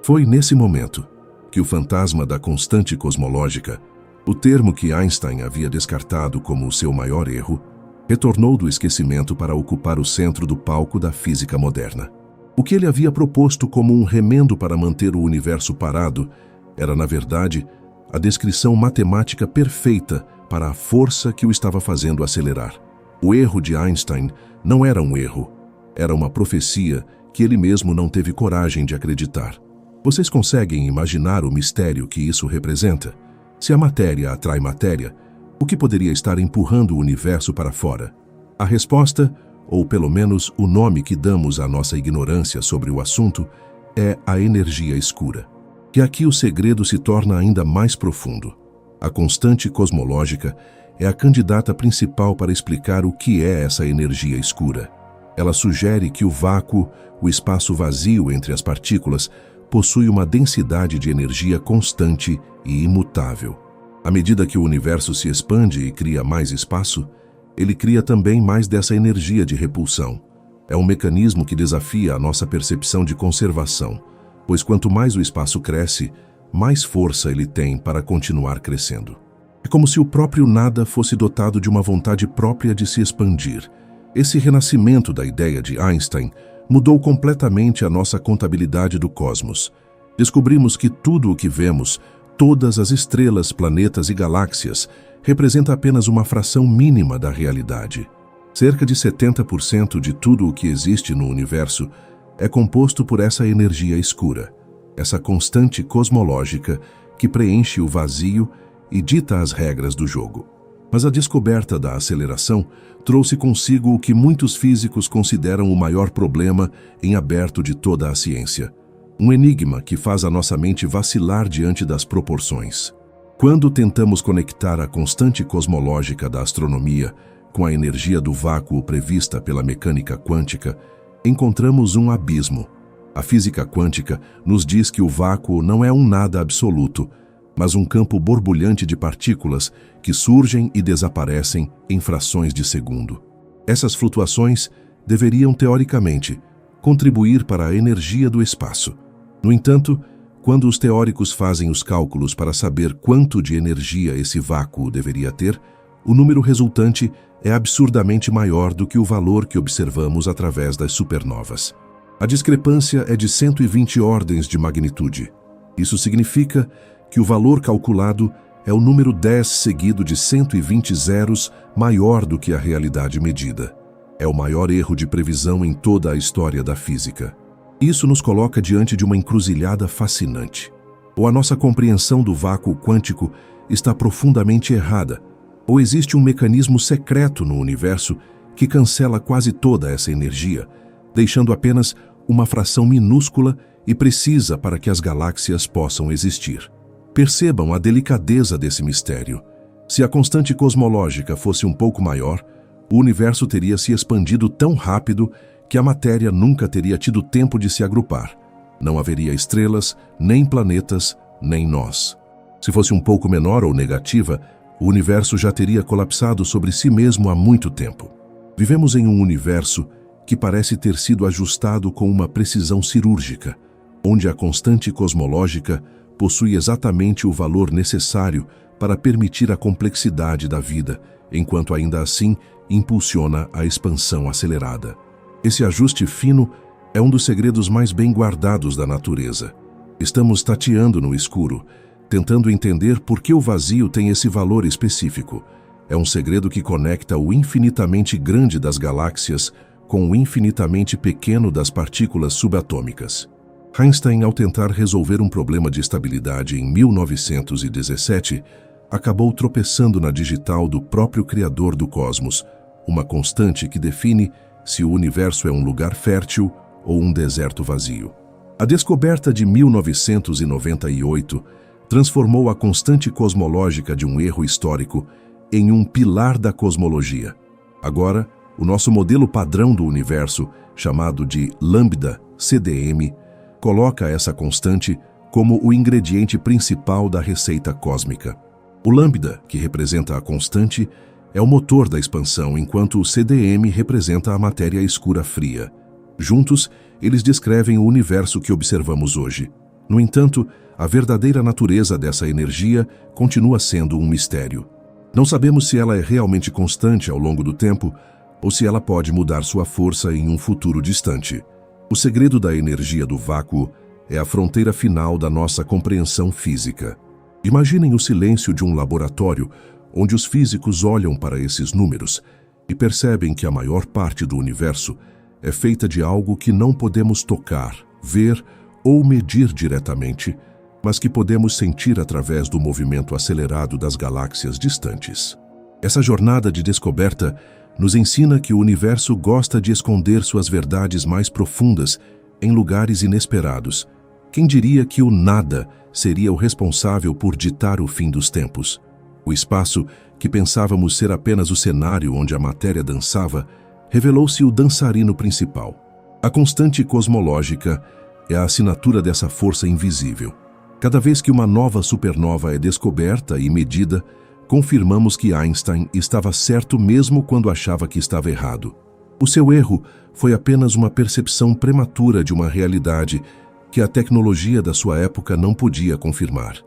Foi nesse momento que o fantasma da constante cosmológica, o termo que Einstein havia descartado como o seu maior erro, Retornou do esquecimento para ocupar o centro do palco da física moderna. O que ele havia proposto como um remendo para manter o universo parado era, na verdade, a descrição matemática perfeita para a força que o estava fazendo acelerar. O erro de Einstein não era um erro, era uma profecia que ele mesmo não teve coragem de acreditar. Vocês conseguem imaginar o mistério que isso representa? Se a matéria atrai matéria, o que poderia estar empurrando o universo para fora? A resposta, ou pelo menos o nome que damos à nossa ignorância sobre o assunto, é a energia escura. E aqui o segredo se torna ainda mais profundo. A constante cosmológica é a candidata principal para explicar o que é essa energia escura. Ela sugere que o vácuo, o espaço vazio entre as partículas, possui uma densidade de energia constante e imutável. À medida que o universo se expande e cria mais espaço, ele cria também mais dessa energia de repulsão. É um mecanismo que desafia a nossa percepção de conservação, pois quanto mais o espaço cresce, mais força ele tem para continuar crescendo. É como se o próprio nada fosse dotado de uma vontade própria de se expandir. Esse renascimento da ideia de Einstein mudou completamente a nossa contabilidade do cosmos. Descobrimos que tudo o que vemos, todas as estrelas, planetas e galáxias, representa apenas uma fração mínima da realidade. Cerca de 70% de tudo o que existe no universo é composto por essa energia escura, essa constante cosmológica que preenche o vazio e dita as regras do jogo. Mas a descoberta da aceleração trouxe consigo o que muitos físicos consideram o maior problema em aberto de toda a ciência. Um enigma que faz a nossa mente vacilar diante das proporções. Quando tentamos conectar a constante cosmológica da astronomia com a energia do vácuo prevista pela mecânica quântica, encontramos um abismo. A física quântica nos diz que o vácuo não é um nada absoluto, mas um campo borbulhante de partículas que surgem e desaparecem em frações de segundo. Essas flutuações deveriam, teoricamente, contribuir para a energia do espaço. No entanto, quando os teóricos fazem os cálculos para saber quanto de energia esse vácuo deveria ter, o número resultante é absurdamente maior do que o valor que observamos através das supernovas. A discrepância é de 120 ordens de magnitude. Isso significa que o valor calculado é o número 10 seguido de 120 zeros maior do que a realidade medida. É o maior erro de previsão em toda a história da física. Isso nos coloca diante de uma encruzilhada fascinante. Ou a nossa compreensão do vácuo quântico está profundamente errada, ou existe um mecanismo secreto no universo que cancela quase toda essa energia, deixando apenas uma fração minúscula e precisa para que as galáxias possam existir. Percebam a delicadeza desse mistério. Se a constante cosmológica fosse um pouco maior, o universo teria se expandido tão rápido que a matéria nunca teria tido tempo de se agrupar. Não haveria estrelas, nem planetas, nem nós. Se fosse um pouco menor ou negativa, o universo já teria colapsado sobre si mesmo há muito tempo. Vivemos em um universo que parece ter sido ajustado com uma precisão cirúrgica, onde a constante cosmológica possui exatamente o valor necessário para permitir a complexidade da vida, enquanto ainda assim impulsiona a expansão acelerada. Esse ajuste fino é um dos segredos mais bem guardados da natureza. Estamos tateando no escuro, tentando entender por que o vazio tem esse valor específico. É um segredo que conecta o infinitamente grande das galáxias com o infinitamente pequeno das partículas subatômicas. Einstein, ao tentar resolver um problema de estabilidade em 1917, acabou tropeçando na digital do próprio criador do cosmos, uma constante que define se o universo é um lugar fértil ou um deserto vazio. A descoberta de 1998 transformou a constante cosmológica de um erro histórico em um pilar da cosmologia. Agora, o nosso modelo padrão do universo, chamado de lambda CDM, coloca essa constante como o ingrediente principal da receita cósmica. O lambda, que representa a constante, é o motor da expansão, enquanto o CDM representa a matéria escura fria. Juntos, eles descrevem o universo que observamos hoje. No entanto, a verdadeira natureza dessa energia continua sendo um mistério. Não sabemos se ela é realmente constante ao longo do tempo ou se ela pode mudar sua força em um futuro distante. O segredo da energia do vácuo é a fronteira final da nossa compreensão física. Imaginem o silêncio de um laboratório onde os físicos olham para esses números e percebem que a maior parte do universo é feita de algo que não podemos tocar, ver ou medir diretamente, mas que podemos sentir através do movimento acelerado das galáxias distantes. Essa jornada de descoberta nos ensina que o universo gosta de esconder suas verdades mais profundas em lugares inesperados. Quem diria que o nada seria o responsável por ditar o fim dos tempos? O espaço, que pensávamos ser apenas o cenário onde a matéria dançava, revelou-se o dançarino principal. A constante cosmológica é a assinatura dessa força invisível. Cada vez que uma nova supernova é descoberta e medida, confirmamos que Einstein estava certo mesmo quando achava que estava errado. O seu erro foi apenas uma percepção prematura de uma realidade que a tecnologia da sua época não podia confirmar.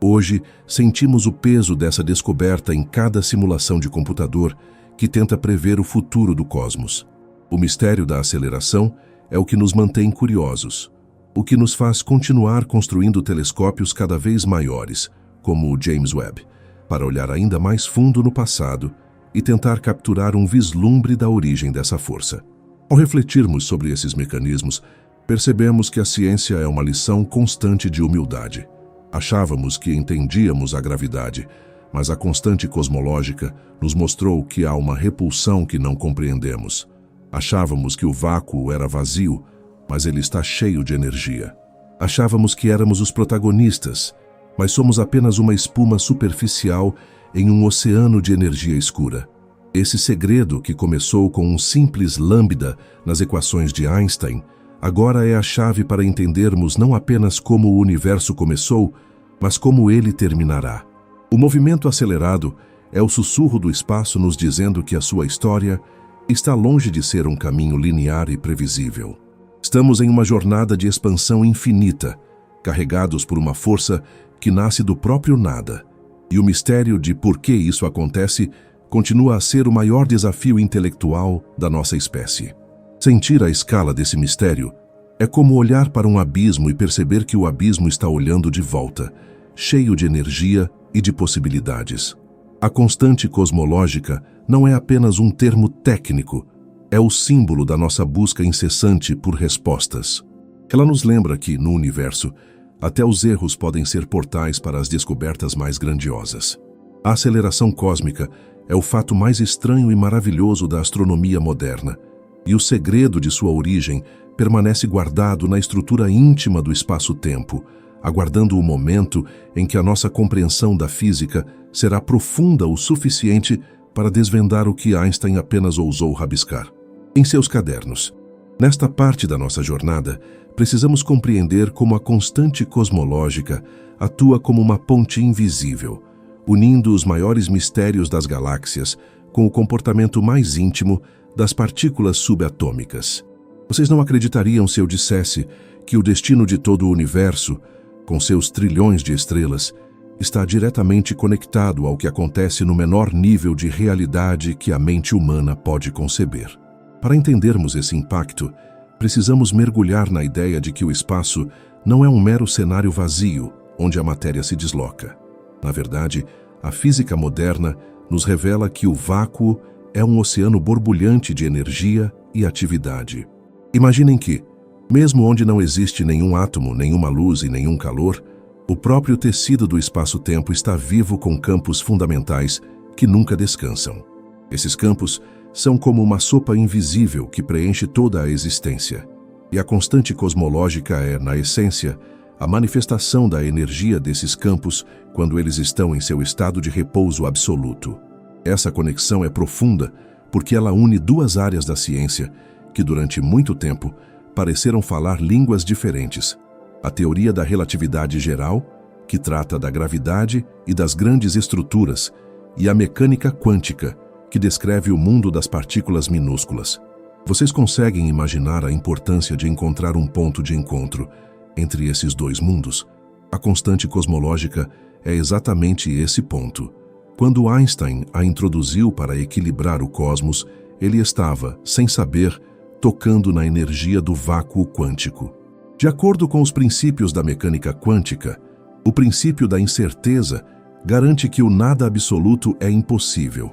Hoje, sentimos o peso dessa descoberta em cada simulação de computador que tenta prever o futuro do cosmos. O mistério da aceleração é o que nos mantém curiosos, o que nos faz continuar construindo telescópios cada vez maiores, como o James Webb, para olhar ainda mais fundo no passado e tentar capturar um vislumbre da origem dessa força. Ao refletirmos sobre esses mecanismos, percebemos que a ciência é uma lição constante de humildade. Achávamos que entendíamos a gravidade, mas a constante cosmológica nos mostrou que há uma repulsão que não compreendemos. Achávamos que o vácuo era vazio, mas ele está cheio de energia. Achávamos que éramos os protagonistas, mas somos apenas uma espuma superficial em um oceano de energia escura. Esse segredo, que começou com um simples lambda nas equações de Einstein, agora é a chave para entendermos não apenas como o universo começou, mas como ele terminará. O movimento acelerado é o sussurro do espaço nos dizendo que a sua história está longe de ser um caminho linear e previsível. Estamos em uma jornada de expansão infinita, carregados por uma força que nasce do próprio nada. E o mistério de por que isso acontece continua a ser o maior desafio intelectual da nossa espécie. Sentir a escala desse mistério é como olhar para um abismo e perceber que o abismo está olhando de volta, cheio de energia e de possibilidades. A constante cosmológica não é apenas um termo técnico, é o símbolo da nossa busca incessante por respostas. Ela nos lembra que, no universo, até os erros podem ser portais para as descobertas mais grandiosas. A aceleração cósmica é o fato mais estranho e maravilhoso da astronomia moderna, e o segredo de sua origem permanece guardado na estrutura íntima do espaço-tempo, aguardando o momento em que a nossa compreensão da física será profunda o suficiente para desvendar o que Einstein apenas ousou rabiscar. Em seus cadernos. Nesta parte da nossa jornada, precisamos compreender como a constante cosmológica atua como uma ponte invisível, unindo os maiores mistérios das galáxias com o comportamento mais íntimo das partículas subatômicas. Vocês não acreditariam se eu dissesse que o destino de todo o universo, com seus trilhões de estrelas, está diretamente conectado ao que acontece no menor nível de realidade que a mente humana pode conceber. Para entendermos esse impacto, precisamos mergulhar na ideia de que o espaço não é um mero cenário vazio onde a matéria se desloca. Na verdade, a física moderna nos revela que o vácuo é um oceano borbulhante de energia e atividade. Imaginem que, mesmo onde não existe nenhum átomo, nenhuma luz e nenhum calor, o próprio tecido do espaço-tempo está vivo com campos fundamentais que nunca descansam. Esses campos são como uma sopa invisível que preenche toda a existência. E a constante cosmológica é, na essência, a manifestação da energia desses campos quando eles estão em seu estado de repouso absoluto. Essa conexão é profunda porque ela une duas áreas da ciência que, durante muito tempo, pareceram falar línguas diferentes. A teoria da relatividade geral, que trata da gravidade e das grandes estruturas, e a mecânica quântica, que descreve o mundo das partículas minúsculas. Vocês conseguem imaginar a importância de encontrar um ponto de encontro entre esses dois mundos? A constante cosmológica é exatamente esse ponto. Quando Einstein a introduziu para equilibrar o cosmos, ele estava, sem saber, tocando na energia do vácuo quântico. De acordo com os princípios da mecânica quântica, o princípio da incerteza garante que o nada absoluto é impossível.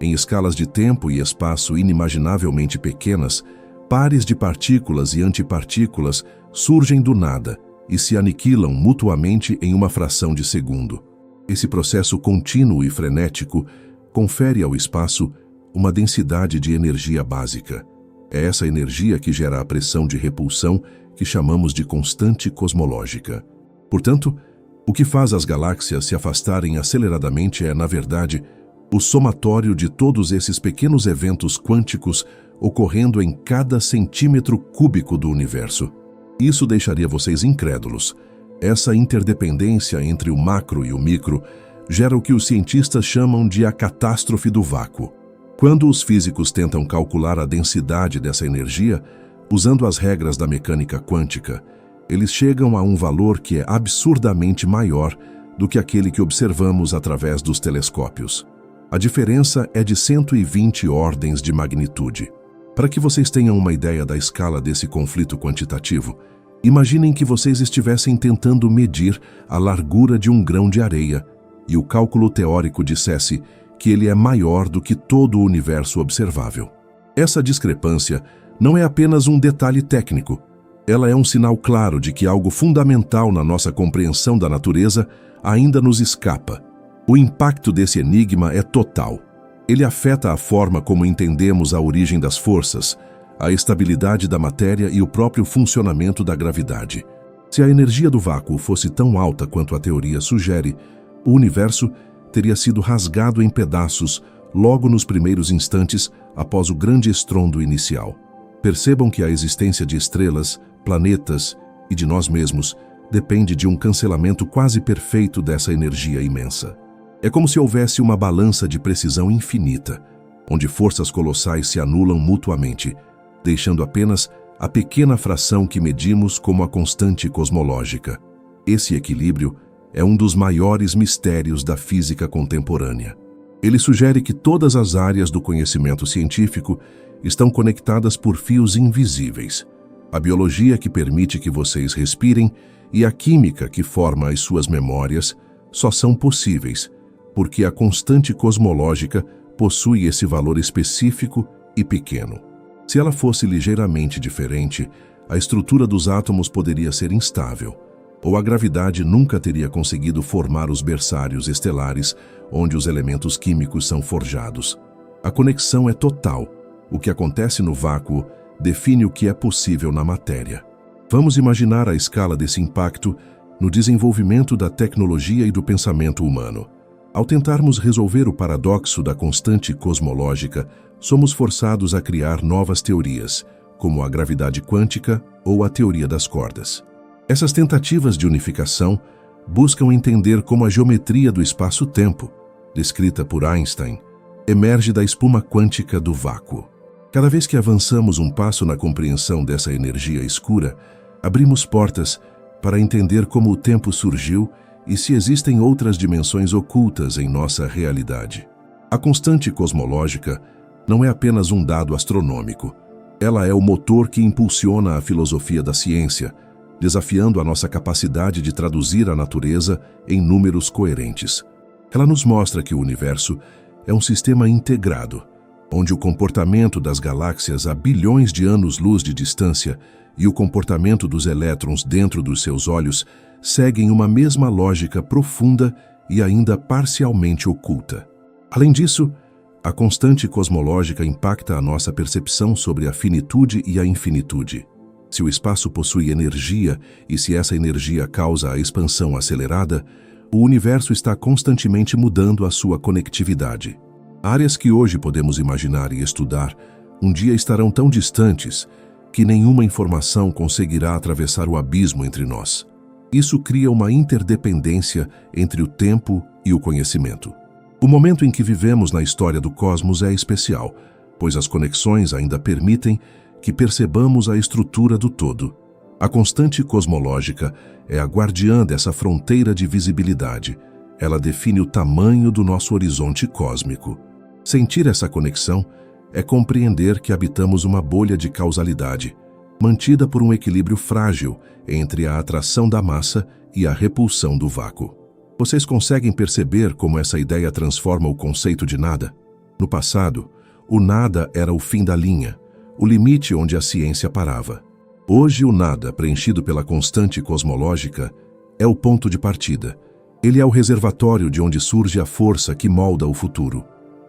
Em escalas de tempo e espaço inimaginavelmente pequenas, pares de partículas e antipartículas surgem do nada e se aniquilam mutuamente em uma fração de segundo. Esse processo contínuo e frenético confere ao espaço uma densidade de energia básica. É essa energia que gera a pressão de repulsão que chamamos de constante cosmológica. Portanto, o que faz as galáxias se afastarem aceleradamente é, na verdade, o somatório de todos esses pequenos eventos quânticos ocorrendo em cada centímetro cúbico do universo. Isso deixaria vocês incrédulos. Essa interdependência entre o macro e o micro gera o que os cientistas chamam de a catástrofe do vácuo. Quando os físicos tentam calcular a densidade dessa energia, usando as regras da mecânica quântica, eles chegam a um valor que é absurdamente maior do que aquele que observamos através dos telescópios. A diferença é de 120 ordens de magnitude. Para que vocês tenham uma ideia da escala desse conflito quantitativo, imaginem que vocês estivessem tentando medir a largura de um grão de areia e o cálculo teórico dissesse que ele é maior do que todo o universo observável. Essa discrepância não é apenas um detalhe técnico, ela é um sinal claro de que algo fundamental na nossa compreensão da natureza ainda nos escapa. O impacto desse enigma é total. Ele afeta a forma como entendemos a origem das forças, a estabilidade da matéria e o próprio funcionamento da gravidade. Se a energia do vácuo fosse tão alta quanto a teoria sugere, o universo teria sido rasgado em pedaços logo nos primeiros instantes após o grande estrondo inicial. Percebam que a existência de estrelas, planetas e de nós mesmos depende de um cancelamento quase perfeito dessa energia imensa. É como se houvesse uma balança de precisão infinita, onde forças colossais se anulam mutuamente, deixando apenas a pequena fração que medimos como a constante cosmológica. Esse equilíbrio é um dos maiores mistérios da física contemporânea. Ele sugere que todas as áreas do conhecimento científico estão conectadas por fios invisíveis. A biologia que permite que vocês respirem e a química que forma as suas memórias só são possíveis porque a constante cosmológica possui esse valor específico e pequeno. Se ela fosse ligeiramente diferente, a estrutura dos átomos poderia ser instável, ou a gravidade nunca teria conseguido formar os berçários estelares onde os elementos químicos são forjados. A conexão é total. O que acontece no vácuo define o que é possível na matéria. Vamos imaginar a escala desse impacto no desenvolvimento da tecnologia e do pensamento humano. Ao tentarmos resolver o paradoxo da constante cosmológica, somos forçados a criar novas teorias, como a gravidade quântica ou a teoria das cordas. Essas tentativas de unificação buscam entender como a geometria do espaço-tempo, descrita por Einstein, emerge da espuma quântica do vácuo. Cada vez que avançamos um passo na compreensão dessa energia escura, abrimos portas para entender como o tempo surgiu e se existem outras dimensões ocultas em nossa realidade. A constante cosmológica não é apenas um dado astronômico. Ela é o motor que impulsiona a filosofia da ciência, desafiando a nossa capacidade de traduzir a natureza em números coerentes. Ela nos mostra que o universo é um sistema integrado, onde o comportamento das galáxias a bilhões de anos-luz de distância e o comportamento dos elétrons dentro dos seus olhos seguem uma mesma lógica profunda e ainda parcialmente oculta. Além disso, a constante cosmológica impacta a nossa percepção sobre a finitude e a infinitude. Se o espaço possui energia e se essa energia causa a expansão acelerada, o universo está constantemente mudando a sua conectividade. Áreas que hoje podemos imaginar e estudar, um dia estarão tão distantes que nenhuma informação conseguirá atravessar o abismo entre nós. Isso cria uma interdependência entre o tempo e o conhecimento. O momento em que vivemos na história do cosmos é especial, pois as conexões ainda permitem que percebamos a estrutura do todo. A constante cosmológica é a guardiã dessa fronteira de visibilidade. Ela define o tamanho do nosso horizonte cósmico. Sentir essa conexão é compreender que habitamos uma bolha de causalidade, mantida por um equilíbrio frágil entre a atração da massa e a repulsão do vácuo. Vocês conseguem perceber como essa ideia transforma o conceito de nada? No passado, o nada era o fim da linha, o limite onde a ciência parava. Hoje, o nada, preenchido pela constante cosmológica, é o ponto de partida. Ele é o reservatório de onde surge a força que molda o futuro.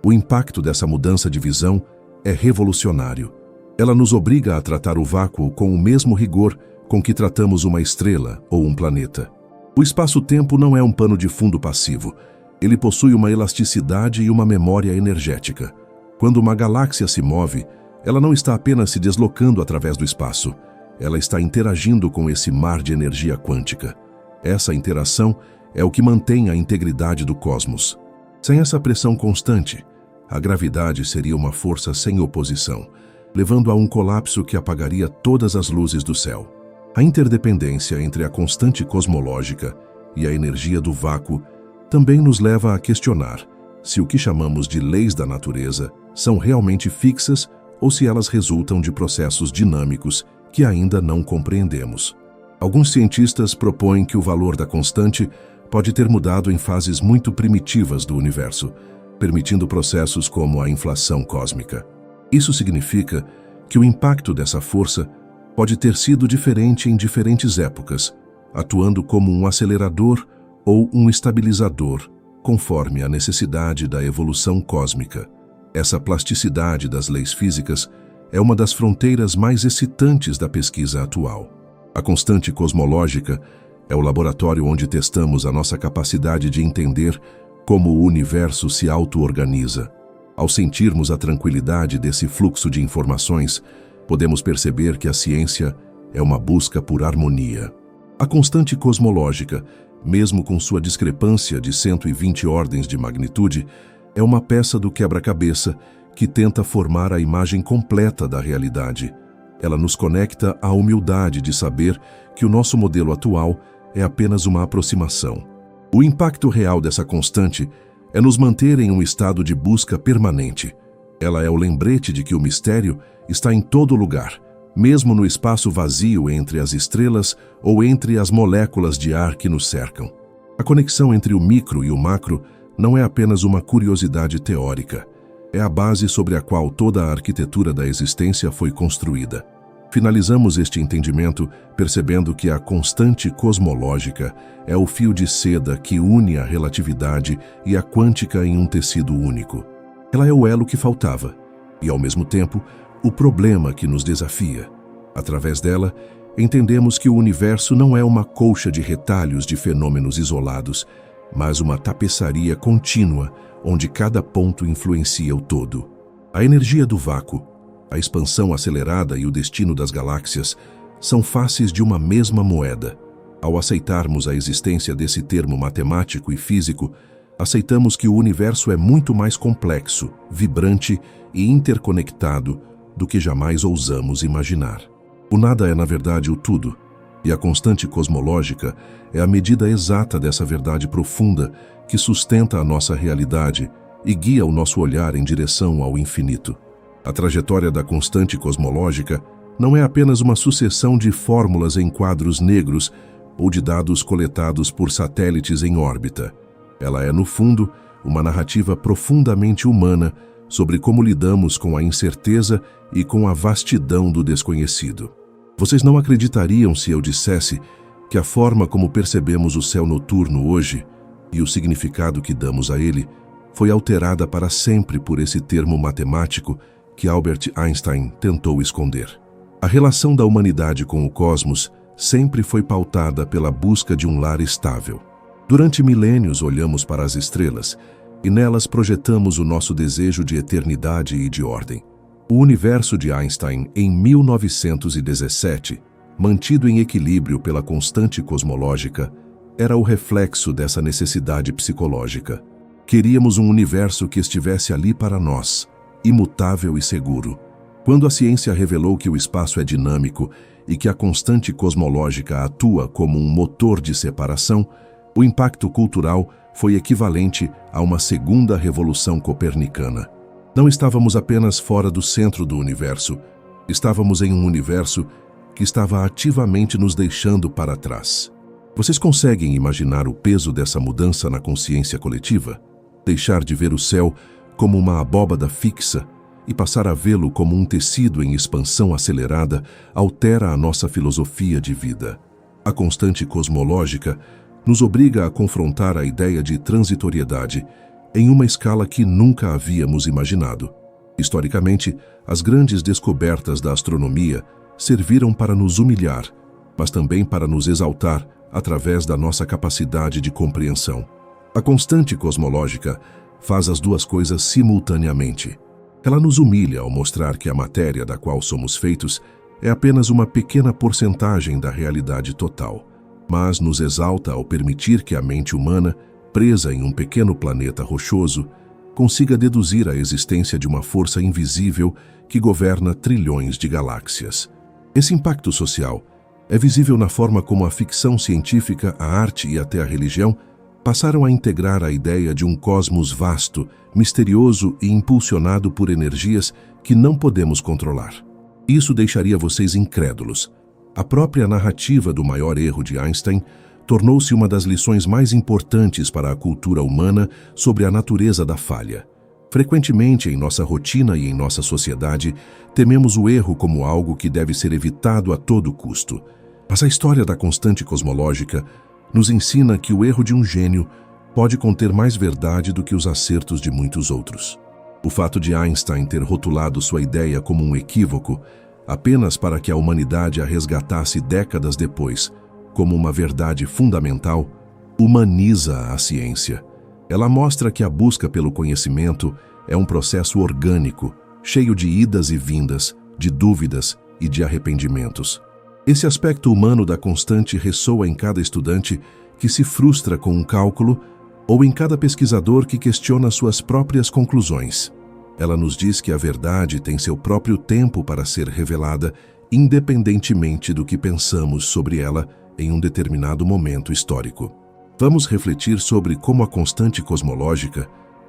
O impacto dessa mudança de visão é revolucionário. Ela nos obriga a tratar o vácuo com o mesmo rigor com que tratamos uma estrela ou um planeta. O espaço-tempo não é um pano de fundo passivo. Ele possui uma elasticidade e uma memória energética. Quando uma galáxia se move, ela não está apenas se deslocando através do espaço. Ela está interagindo com esse mar de energia quântica. Essa interação é o que mantém a integridade do cosmos. Sem essa pressão constante, a gravidade seria uma força sem oposição, levando a um colapso que apagaria todas as luzes do céu. A interdependência entre a constante cosmológica e a energia do vácuo também nos leva a questionar se o que chamamos de leis da natureza são realmente fixas ou se elas resultam de processos dinâmicos que ainda não compreendemos. Alguns cientistas propõem que o valor da constante pode ter mudado em fases muito primitivas do universo, permitindo processos como a inflação cósmica. Isso significa que o impacto dessa força pode ter sido diferente em diferentes épocas, atuando como um acelerador ou um estabilizador, conforme a necessidade da evolução cósmica. Essa plasticidade das leis físicas é uma das fronteiras mais excitantes da pesquisa atual. A constante cosmológica é o laboratório onde testamos a nossa capacidade de entender como o universo se auto-organiza. Ao sentirmos a tranquilidade desse fluxo de informações, podemos perceber que a ciência é uma busca por harmonia. A constante cosmológica, mesmo com sua discrepância de 120 ordens de magnitude, é uma peça do quebra-cabeça que tenta formar a imagem completa da realidade. Ela nos conecta à humildade de saber que o nosso modelo atual é apenas uma aproximação. O impacto real dessa constante é nos manter em um estado de busca permanente. Ela é o lembrete de que o mistério está em todo lugar, mesmo no espaço vazio entre as estrelas ou entre as moléculas de ar que nos cercam. A conexão entre o micro e o macro não é apenas uma curiosidade teórica. É a base sobre a qual toda a arquitetura da existência foi construída. Finalizamos este entendimento percebendo que a constante cosmológica é o fio de seda que une a relatividade e a quântica em um tecido único. Ela é o elo que faltava e, ao mesmo tempo, o problema que nos desafia. Através dela, entendemos que o universo não é uma colcha de retalhos de fenômenos isolados, mas uma tapeçaria contínua onde cada ponto influencia o todo. A energia do vácuo, a expansão acelerada e o destino das galáxias são faces de uma mesma moeda. Ao aceitarmos a existência desse termo matemático e físico, aceitamos que o universo é muito mais complexo, vibrante e interconectado do que jamais ousamos imaginar. O nada é, na verdade, o tudo, e a constante cosmológica é a medida exata dessa verdade profunda que sustenta a nossa realidade e guia o nosso olhar em direção ao infinito. A trajetória da constante cosmológica não é apenas uma sucessão de fórmulas em quadros negros ou de dados coletados por satélites em órbita. Ela é, no fundo, uma narrativa profundamente humana sobre como lidamos com a incerteza e com a vastidão do desconhecido. Vocês não acreditariam se eu dissesse que a forma como percebemos o céu noturno hoje e o significado que damos a ele foi alterada para sempre por esse termo matemático que Albert Einstein tentou esconder. A relação da humanidade com o cosmos sempre foi pautada pela busca de um lar estável. Durante milênios olhamos para as estrelas e nelas projetamos o nosso desejo de eternidade e de ordem. O universo de Einstein, em 1917, mantido em equilíbrio pela constante cosmológica, era o reflexo dessa necessidade psicológica. Queríamos um universo que estivesse ali para nós, imutável e seguro. Quando a ciência revelou que o espaço é dinâmico e que a constante cosmológica atua como um motor de separação, O impacto cultural foi equivalente a uma segunda revolução copernicana. Não estávamos apenas fora do centro do universo, estávamos em um universo que estava ativamente nos deixando para trás. Vocês conseguem imaginar o peso dessa mudança na consciência coletiva? Deixar de ver o céu como uma abóbada fixa e passar a vê-lo como um tecido em expansão acelerada altera a nossa filosofia de vida. A constante cosmológica nos obriga a confrontar a ideia de transitoriedade em uma escala que nunca havíamos imaginado. Historicamente, as grandes descobertas da astronomia serviram para nos humilhar, mas também para nos exaltar através da nossa capacidade de compreensão. A constante cosmológica faz as duas coisas simultaneamente. Ela nos humilha ao mostrar que a matéria da qual somos feitos é apenas uma pequena porcentagem da realidade total, mas nos exalta ao permitir que a mente humana, presa em um pequeno planeta rochoso, consiga deduzir a existência de uma força invisível que governa trilhões de galáxias. Esse impacto social é visível na forma como a ficção científica, a arte e até a religião passaram a integrar a ideia de um cosmos vasto, misterioso e impulsionado por energias que não podemos controlar. Isso deixaria vocês incrédulos. A própria narrativa do maior erro de Einstein tornou-se uma das lições mais importantes para a cultura humana sobre a natureza da falha. Frequentemente, em nossa rotina e em nossa sociedade, tememos o erro como algo que deve ser evitado a todo custo. Mas a história da constante cosmológica nos ensina que o erro de um gênio pode conter mais verdade do que os acertos de muitos outros. O fato de Einstein ter rotulado sua ideia como um equívoco, apenas para que a humanidade a resgatasse décadas depois, como uma verdade fundamental, humaniza a ciência. Ela mostra que a busca pelo conhecimento é um processo orgânico, cheio de idas e vindas, de dúvidas e de arrependimentos. Esse aspecto humano da constante ressoa em cada estudante que se frustra com um cálculo ou em cada pesquisador que questiona suas próprias conclusões. Ela nos diz que a verdade tem seu próprio tempo para ser revelada, independentemente do que pensamos sobre ela em um determinado momento histórico. Vamos refletir sobre como a constante cosmológica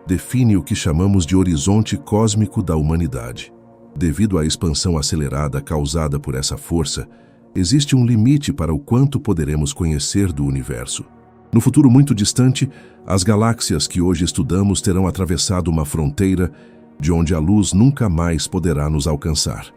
define o que chamamos de horizonte cósmico da humanidade. Devido à expansão acelerada causada por essa força, existe um limite para o quanto poderemos conhecer do universo. No futuro muito distante, as galáxias que hoje estudamos terão atravessado uma fronteira de onde a luz nunca mais poderá nos alcançar.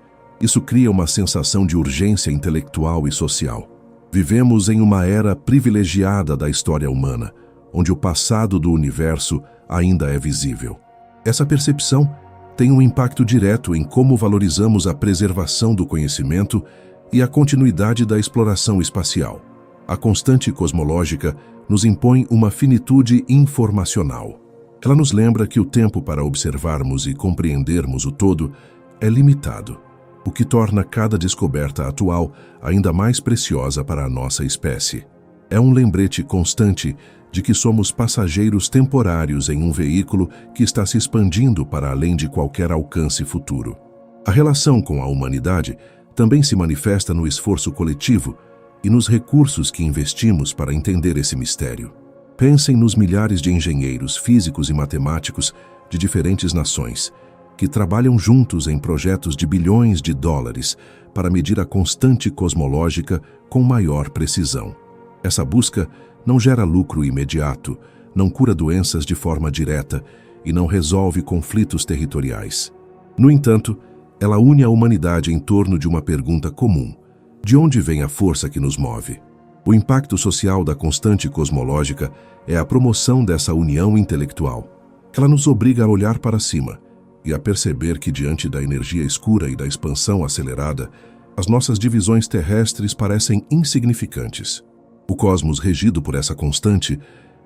Isso cria uma sensação de urgência intelectual e social. Vivemos em uma era privilegiada da história humana, onde o passado do universo ainda é visível. Essa percepção tem um impacto direto em como valorizamos a preservação do conhecimento e a continuidade da exploração espacial. A constante cosmológica nos impõe uma finitude informacional. Ela nos lembra que o tempo para observarmos e compreendermos o todo é limitado, o que torna cada descoberta atual ainda mais preciosa para a nossa espécie. É um lembrete constante de que somos passageiros temporários em um veículo que está se expandindo para além de qualquer alcance futuro. A relação com a humanidade também se manifesta no esforço coletivo e nos recursos que investimos para entender esse mistério. Pensem nos milhares de engenheiros, físicos e matemáticos de diferentes nações que trabalham juntos em projetos de bilhões de dólares para medir a constante cosmológica com maior precisão. Essa busca não gera lucro imediato, não cura doenças de forma direta e não resolve conflitos territoriais. No entanto, ela une a humanidade em torno de uma pergunta comum: de onde vem a força que nos move? O impacto social da constante cosmológica é a promoção dessa união intelectual. Ela nos obriga a olhar para cima e a perceber que, diante da energia escura e da expansão acelerada, as nossas divisões terrestres parecem insignificantes. O cosmos regido por essa constante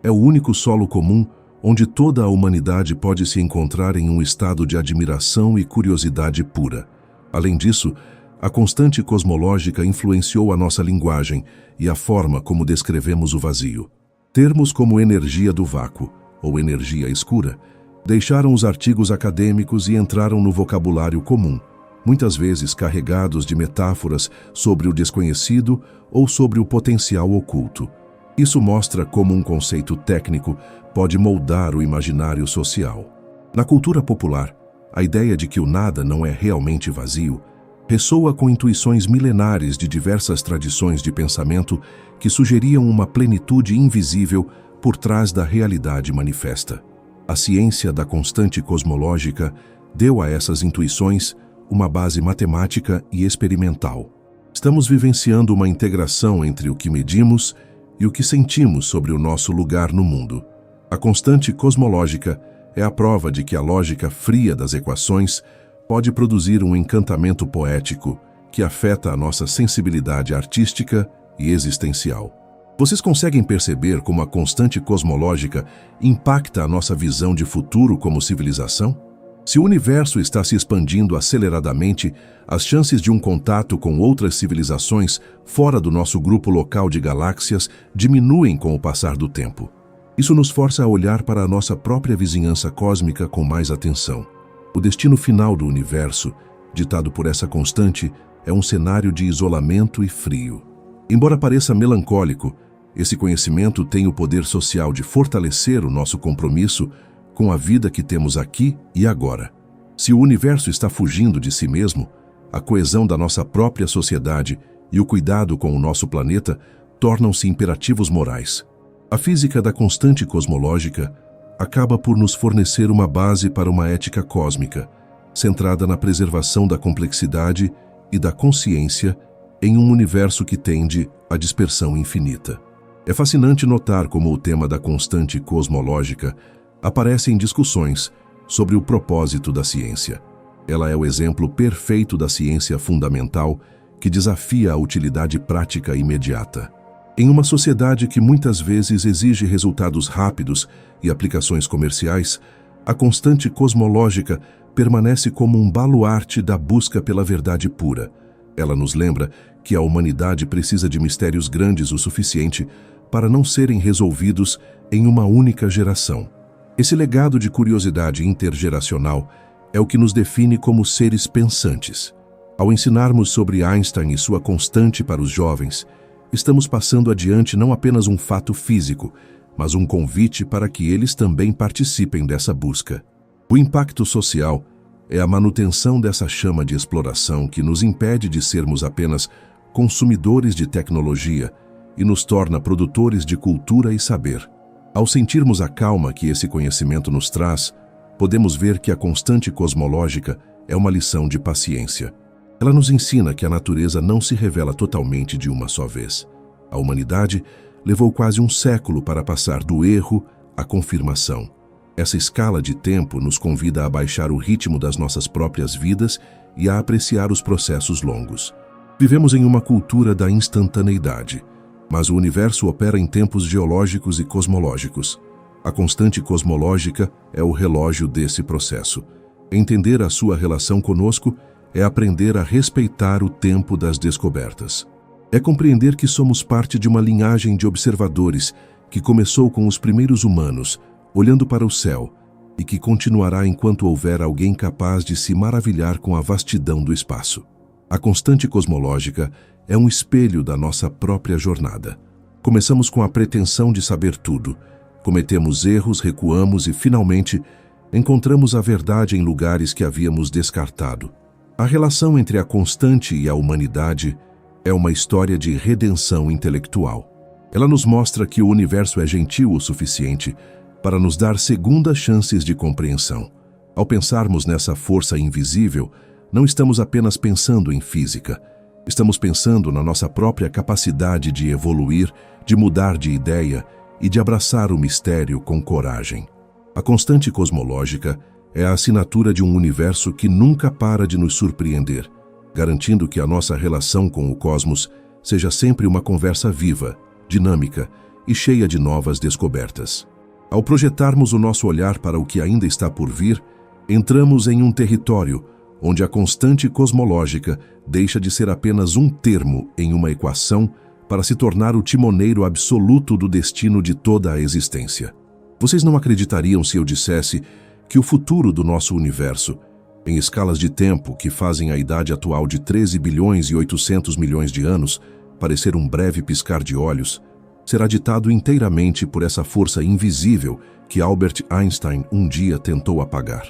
é o único solo comum onde toda a humanidade pode se encontrar em um estado de admiração e curiosidade pura. Além disso, a constante cosmológica influenciou a nossa linguagem e a forma como descrevemos o vazio. Termos como energia do vácuo ou energia escura deixaram os artigos acadêmicos e entraram no vocabulário comum, muitas vezes carregados de metáforas sobre o desconhecido ou sobre o potencial oculto. Isso mostra como um conceito técnico pode moldar o imaginário social. Na cultura popular, a ideia de que o nada não é realmente vazio ressoa com intuições milenares de diversas tradições de pensamento que sugeriam uma plenitude invisível por trás da realidade manifesta. A ciência da constante cosmológica deu a essas intuições uma base matemática e experimental. Estamos vivenciando uma integração entre o que medimos e o que sentimos sobre o nosso lugar no mundo. A constante cosmológica é a prova de que a lógica fria das equações pode produzir um encantamento poético que afeta a nossa sensibilidade artística e existencial. Vocês conseguem perceber como a constante cosmológica impacta a nossa visão de futuro como civilização? Se o universo está se expandindo aceleradamente, as chances de um contato com outras civilizações fora do nosso grupo local de galáxias diminuem com o passar do tempo. Isso nos força a olhar para a nossa própria vizinhança cósmica com mais atenção. O destino final do universo, ditado por essa constante, é um cenário de isolamento e frio. Embora pareça melancólico, esse conhecimento tem o poder social de fortalecer o nosso compromisso com a vida que temos aqui e agora. Se o universo está fugindo de si mesmo, a coesão da nossa própria sociedade e o cuidado com o nosso planeta tornam-se imperativos morais. A física da constante cosmológica acaba por nos fornecer uma base para uma ética cósmica, centrada na preservação da complexidade e da consciência em um universo que tende à dispersão infinita. É fascinante notar como o tema da constante cosmológica aparece em discussões sobre o propósito da ciência. Ela é o exemplo perfeito da ciência fundamental que desafia a utilidade prática imediata. Em uma sociedade que muitas vezes exige resultados rápidos e aplicações comerciais, a constante cosmológica permanece como um baluarte da busca pela verdade pura. Ela nos lembra que a humanidade precisa de mistérios grandes o suficiente para não serem resolvidos em uma única geração. Esse legado de curiosidade intergeracional é o que nos define como seres pensantes. Ao ensinarmos sobre Einstein e sua constante para os jovens, estamos passando adiante não apenas um fato físico, mas um convite para que eles também participem dessa busca. O impacto social é a manutenção dessa chama de exploração que nos impede de sermos apenas consumidores de tecnologia e nos torna produtores de cultura e saber. Ao sentirmos a calma que esse conhecimento nos traz, podemos ver que a constante cosmológica é uma lição de paciência. Ela nos ensina que a natureza não se revela totalmente de uma só vez. A humanidade levou quase um século para passar do erro à confirmação. Essa escala de tempo nos convida a baixar o ritmo das nossas próprias vidas e a apreciar os processos longos. Vivemos em uma cultura da instantaneidade, mas o universo opera em tempos geológicos e cosmológicos. A constante cosmológica é o relógio desse processo. Entender a sua relação conosco é aprender a respeitar o tempo das descobertas. É compreender que somos parte de uma linhagem de observadores que começou com os primeiros humanos, olhando para o céu, e que continuará enquanto houver alguém capaz de se maravilhar com a vastidão do espaço. A constante cosmológica é um espelho da nossa própria jornada. Começamos com a pretensão de saber tudo, cometemos erros, recuamos e, finalmente, encontramos a verdade em lugares que havíamos descartado. A relação entre a constante e a humanidade é uma história de redenção intelectual. Ela nos mostra que o universo é gentil o suficiente para nos dar segundas chances de compreensão. Ao pensarmos nessa força invisível, não estamos apenas pensando em física. Estamos pensando na nossa própria capacidade de evoluir, de mudar de ideia e de abraçar o mistério com coragem. A constante cosmológica é a assinatura de um universo que nunca para de nos surpreender, garantindo que a nossa relação com o cosmos seja sempre uma conversa viva, dinâmica e cheia de novas descobertas. Ao projetarmos o nosso olhar para o que ainda está por vir, entramos em um território onde a constante cosmológica deixa de ser apenas um termo em uma equação para se tornar o timoneiro absoluto do destino de toda a existência. Vocês não acreditariam se eu dissesse que o futuro do nosso universo, em escalas de tempo que fazem a idade atual de 13 bilhões e 800 milhões de anos parecer um breve piscar de olhos, será ditado inteiramente por essa força invisível que Albert Einstein um dia tentou apagar.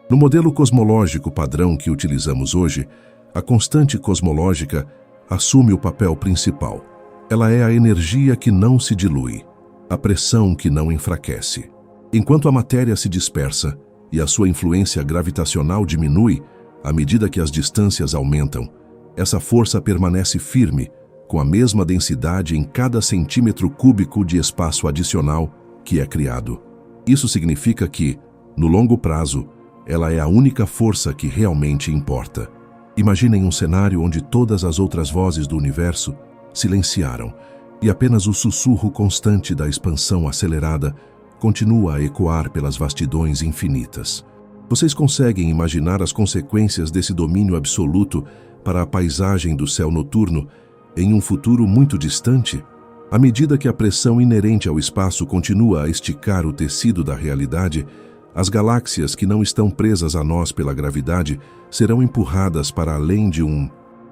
No modelo cosmológico padrão que utilizamos hoje, a constante cosmológica assume o papel principal. Ela é a energia que não se dilui, a pressão que não enfraquece. Enquanto a matéria se dispersa e a sua influência gravitacional diminui à medida que as distâncias aumentam, essa força permanece firme, com a mesma densidade em cada centímetro cúbico de espaço adicional que é criado. Isso significa que, no longo prazo, ela é a única força que realmente importa. Imaginem um cenário onde todas as outras vozes do universo silenciaram e apenas o sussurro constante da expansão acelerada continua a ecoar pelas vastidões infinitas. Vocês conseguem imaginar as consequências desse domínio absoluto para a paisagem do céu noturno em um futuro muito distante? À medida que a pressão inerente ao espaço continua a esticar o tecido da realidade, as galáxias que não estão presas a nós pela gravidade serão empurradas para além de um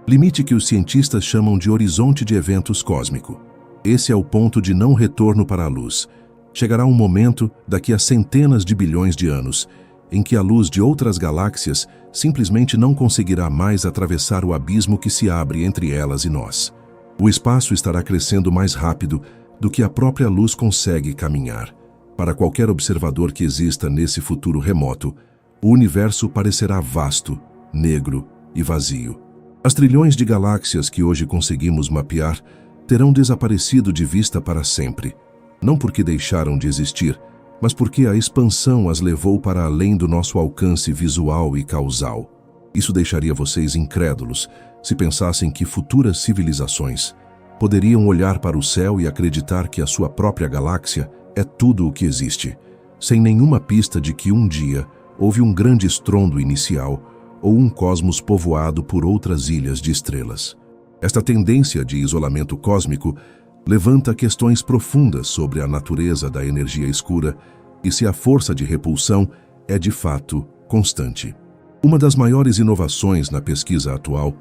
limite que os cientistas chamam de horizonte de eventos cósmico. Esse é o ponto de não retorno para a luz. Chegará um momento, daqui a centenas de bilhões de anos, em que a luz de outras galáxias simplesmente não conseguirá mais atravessar o abismo que se abre entre elas e nós. O espaço estará crescendo mais rápido do que a própria luz consegue caminhar. Para qualquer observador que exista nesse futuro remoto, o universo parecerá vasto, negro e vazio. As trilhões de galáxias que hoje conseguimos mapear terão desaparecido de vista para sempre, não porque deixaram de existir, mas porque a expansão as levou para além do nosso alcance visual e causal. Isso deixaria vocês incrédulos se pensassem que futuras civilizações poderiam olhar para o céu e acreditar que a sua própria galáxia é tudo o que existe, sem nenhuma pista de que um dia houve um grande estrondo inicial ou um cosmos povoado por outras ilhas de estrelas. Esta tendência de isolamento cósmico levanta questões profundas sobre a natureza da energia escura e se a força de repulsão é de fato constante. Uma das maiores inovações na pesquisa atual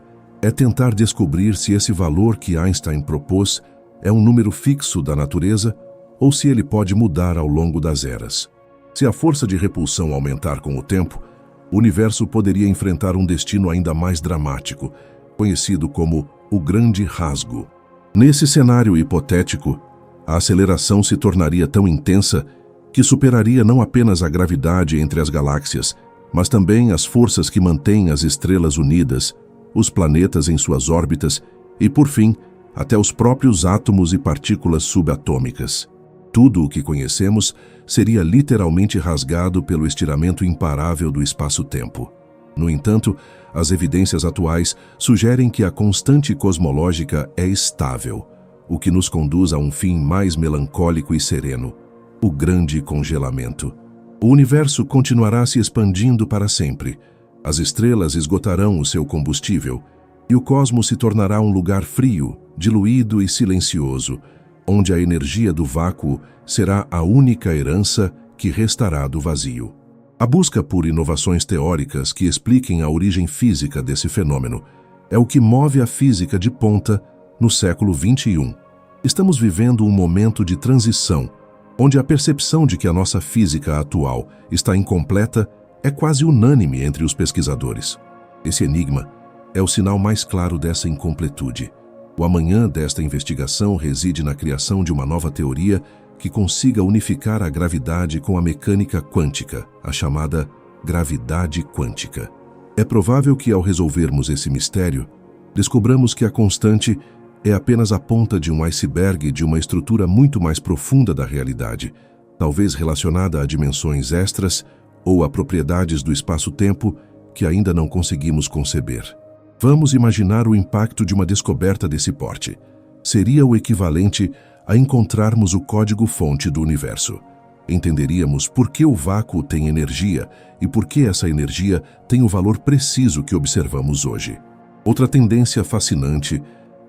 é tentar descobrir se esse valor que Einstein propôs é um número fixo da natureza ou se ele pode mudar ao longo das eras. Se a força de repulsão aumentar com o tempo, o universo poderia enfrentar um destino ainda mais dramático, conhecido como o Grande Rasgo. Nesse cenário hipotético, a aceleração se tornaria tão intensa que superaria não apenas a gravidade entre as galáxias, mas também as forças que mantêm as estrelas unidas, os planetas em suas órbitas e, por fim, até os próprios átomos e partículas subatômicas. Tudo o que conhecemos seria literalmente rasgado pelo estiramento imparável do espaço-tempo. No entanto, as evidências atuais sugerem que a constante cosmológica é estável, o que nos conduz a um fim mais melancólico e sereno, o grande congelamento. O universo continuará se expandindo para sempre, as estrelas esgotarão o seu combustível e o cosmos se tornará um lugar frio, diluído e silencioso, onde a energia do vácuo será a única herança que restará do vazio. A busca por inovações teóricas que expliquem a origem física desse fenômeno é o que move a física de ponta no século XXI. Estamos vivendo um momento de transição, onde a percepção de que a nossa física atual está incompleta é quase unânime entre os pesquisadores. Esse enigma é o sinal mais claro dessa incompletude. O amanhã desta investigação reside na criação de uma nova teoria que consiga unificar a gravidade com a mecânica quântica, a chamada gravidade quântica. É provável que, ao resolvermos esse mistério, descobramos que a constante é apenas a ponta de um iceberg de uma estrutura muito mais profunda da realidade, talvez relacionada a dimensões extras ou a propriedades do espaço-tempo que ainda não conseguimos conceber. Vamos imaginar o impacto de uma descoberta desse porte. Seria o equivalente a encontrarmos o código-fonte do universo. Entenderíamos por que o vácuo tem energia e por que essa energia tem o valor preciso que observamos hoje. Outra tendência fascinante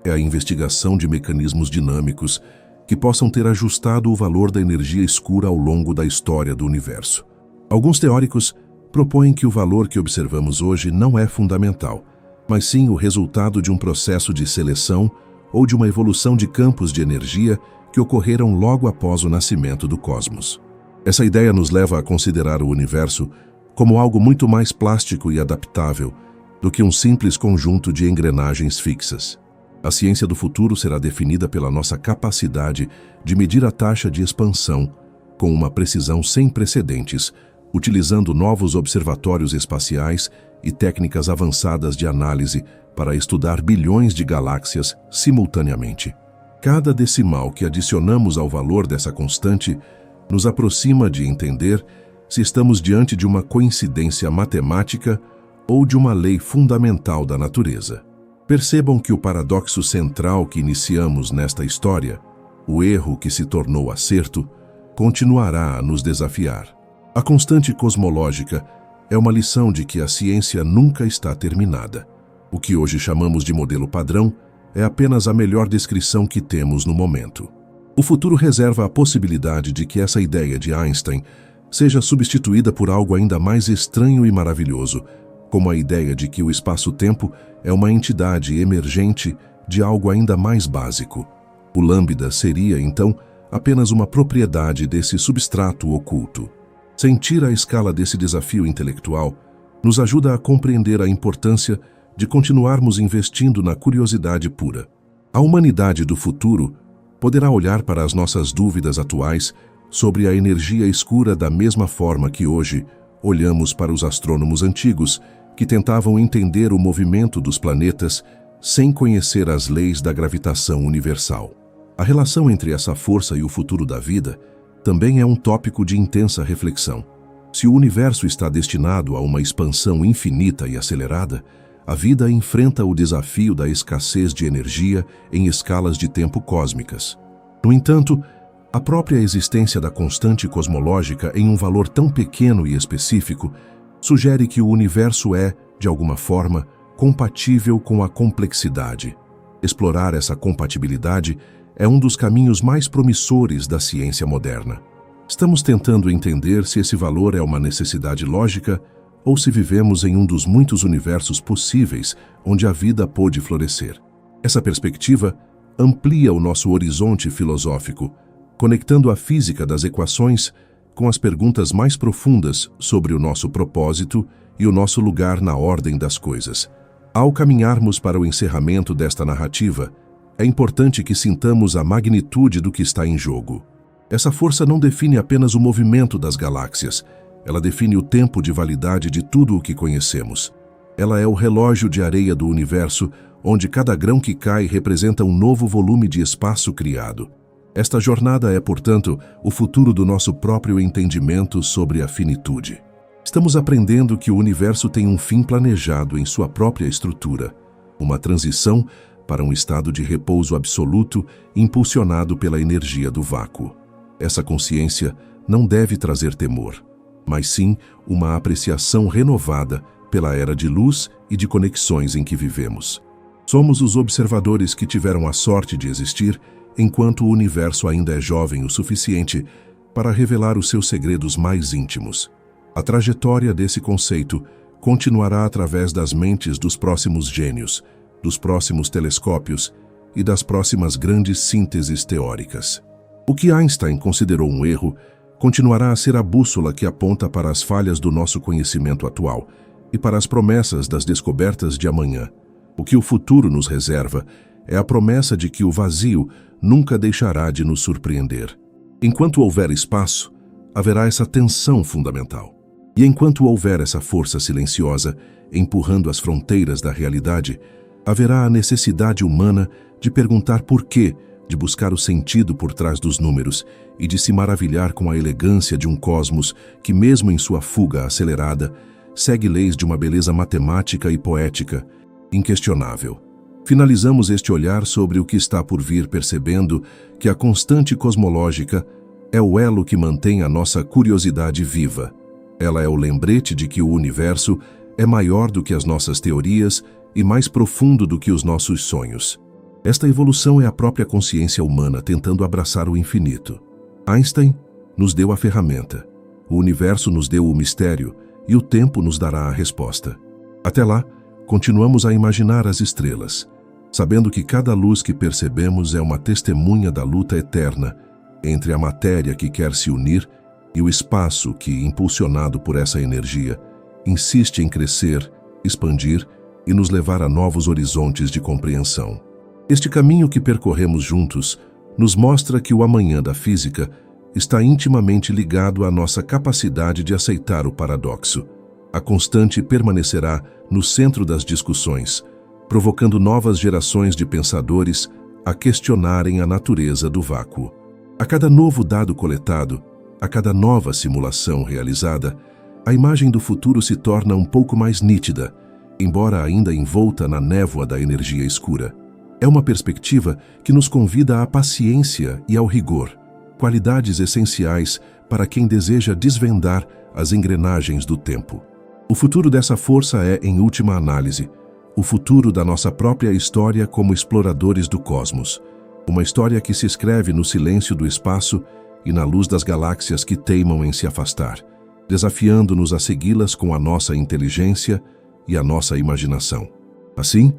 é a investigação de mecanismos dinâmicos que possam ter ajustado o valor da energia escura ao longo da história do universo. Alguns teóricos propõem que o valor que observamos hoje não é fundamental, mas sim o resultado de um processo de seleção ou de uma evolução de campos de energia que ocorreram logo após o nascimento do cosmos. Essa ideia nos leva a considerar o universo como algo muito mais plástico e adaptável do que um simples conjunto de engrenagens fixas. A ciência do futuro será definida pela nossa capacidade de medir a taxa de expansão com uma precisão sem precedentes, utilizando novos observatórios espaciais e técnicas avançadas de análise para estudar bilhões de galáxias simultaneamente. Cada decimal que adicionamos ao valor dessa constante nos aproxima de entender se estamos diante de uma coincidência matemática ou de uma lei fundamental da natureza. Percebam que o paradoxo central que iniciamos nesta história, o erro que se tornou acerto, continuará a nos desafiar. A constante cosmológica é uma lição de que a ciência nunca está terminada. O que hoje chamamos de modelo padrão é apenas a melhor descrição que temos no momento. O futuro reserva a possibilidade de que essa ideia de Einstein seja substituída por algo ainda mais estranho e maravilhoso, como a ideia de que o espaço-tempo é uma entidade emergente de algo ainda mais básico. O lambda seria, então, apenas uma propriedade desse substrato oculto. Sentir a escala desse desafio intelectual nos ajuda a compreender a importância de continuarmos investindo na curiosidade pura. A humanidade do futuro poderá olhar para as nossas dúvidas atuais sobre a energia escura da mesma forma que hoje olhamos para os astrônomos antigos que tentavam entender o movimento dos planetas sem conhecer as leis da gravitação universal. A relação entre essa força e o futuro da vida também é um tópico de intensa reflexão. Se o universo está destinado a uma expansão infinita e acelerada, a vida enfrenta o desafio da escassez de energia em escalas de tempo cósmicas. No entanto, a própria existência da constante cosmológica em um valor tão pequeno e específico sugere que o universo é, de alguma forma, compatível com a complexidade. Explorar essa compatibilidade é um dos caminhos mais promissores da ciência moderna. Estamos tentando entender se esse valor é uma necessidade lógica ou se vivemos em um dos muitos universos possíveis onde a vida pôde florescer. Essa perspectiva amplia o nosso horizonte filosófico, conectando a física das equações com as perguntas mais profundas sobre o nosso propósito e o nosso lugar na ordem das coisas. Ao caminharmos para o encerramento desta narrativa, é importante que sintamos a magnitude do que está em jogo. Essa força não define apenas o movimento das galáxias, ela define o tempo de validade de tudo o que conhecemos. Ela é o relógio de areia do universo, onde cada grão que cai representa um novo volume de espaço criado. Esta jornada é, portanto, o futuro do nosso próprio entendimento sobre a finitude. Estamos aprendendo que o universo tem um fim planejado em sua própria estrutura, uma transição para um estado de repouso absoluto impulsionado pela energia do vácuo. Essa consciência não deve trazer temor, mas sim uma apreciação renovada pela era de luz e de conexões em que vivemos. Somos os observadores que tiveram a sorte de existir enquanto o universo ainda é jovem o suficiente para revelar os seus segredos mais íntimos. A trajetória desse conceito continuará através das mentes dos próximos gênios, dos próximos telescópios e das próximas grandes sínteses teóricas. O que Einstein considerou um erro continuará a ser a bússola que aponta para as falhas do nosso conhecimento atual e para as promessas das descobertas de amanhã. O que o futuro nos reserva é a promessa de que o vazio nunca deixará de nos surpreender. Enquanto houver espaço, haverá essa tensão fundamental. E enquanto houver essa força silenciosa empurrando as fronteiras da realidade, haverá a necessidade humana de perguntar por quê, de buscar o sentido por trás dos números e de se maravilhar com a elegância de um cosmos que, mesmo em sua fuga acelerada, segue leis de uma beleza matemática e poética inquestionável. Finalizamos este olhar sobre o que está por vir percebendo que a constante cosmológica é o elo que mantém a nossa curiosidade viva. Ela é o lembrete de que o universo é maior do que as nossas teorias e mais profundo do que os nossos sonhos. Esta evolução é a própria consciência humana tentando abraçar o infinito. Einstein nos deu a ferramenta, o universo nos deu o mistério e o tempo nos dará a resposta. Até lá, continuamos a imaginar as estrelas, sabendo que cada luz que percebemos é uma testemunha da luta eterna entre a matéria que quer se unir e o espaço que, impulsionado por essa energia, insiste em crescer, expandir e nos levar a novos horizontes de compreensão. Este caminho que percorremos juntos nos mostra que o amanhã da física está intimamente ligado à nossa capacidade de aceitar o paradoxo. A constante permanecerá no centro das discussões, provocando novas gerações de pensadores a questionarem a natureza do vácuo. A cada novo dado coletado, a cada nova simulação realizada, a imagem do futuro se torna um pouco mais nítida, embora ainda envolta na névoa da energia escura. É uma perspectiva que nos convida à paciência e ao rigor, qualidades essenciais para quem deseja desvendar as engrenagens do tempo. O futuro dessa força é, em última análise, o futuro da nossa própria história como exploradores do cosmos. Uma história que se escreve no silêncio do espaço e na luz das galáxias que teimam em se afastar, desafiando-nos a segui-las com a nossa inteligência e a nossa imaginação. Assim,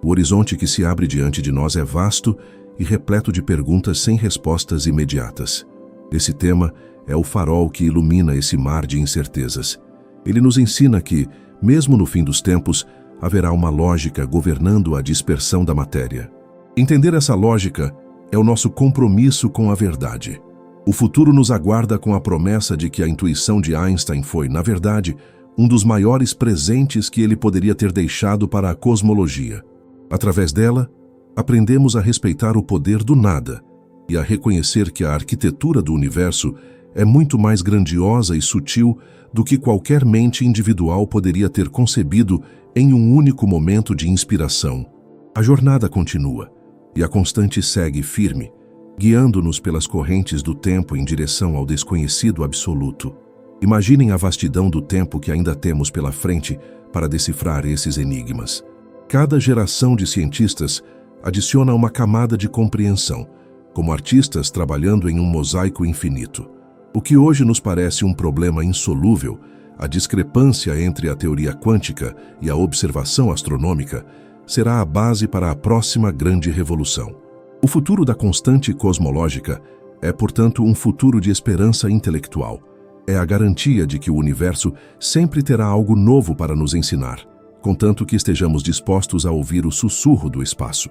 o horizonte que se abre diante de nós é vasto e repleto de perguntas sem respostas imediatas. Esse tema é o farol que ilumina esse mar de incertezas. Ele nos ensina que, mesmo no fim dos tempos, haverá uma lógica governando a dispersão da matéria. Entender essa lógica é o nosso compromisso com a verdade. O futuro nos aguarda com a promessa de que a intuição de Einstein foi, na verdade, um dos maiores presentes que ele poderia ter deixado para a cosmologia. Através dela, aprendemos a respeitar o poder do nada e a reconhecer que a arquitetura do universo é muito mais grandiosa e sutil do que qualquer mente individual poderia ter concebido em um único momento de inspiração. A jornada continua e a constante segue firme, guiando-nos pelas correntes do tempo em direção ao desconhecido absoluto. Imaginem a vastidão do tempo que ainda temos pela frente para decifrar esses enigmas. Cada geração de cientistas adiciona uma camada de compreensão, como artistas trabalhando em um mosaico infinito. O que hoje nos parece um problema insolúvel, a discrepância entre a teoria quântica e a observação astronômica, será a base para a próxima grande revolução. O futuro da constante cosmológica é, portanto, um futuro de esperança intelectual. É a garantia de que o universo sempre terá algo novo para nos ensinar, contanto que estejamos dispostos a ouvir o sussurro do espaço.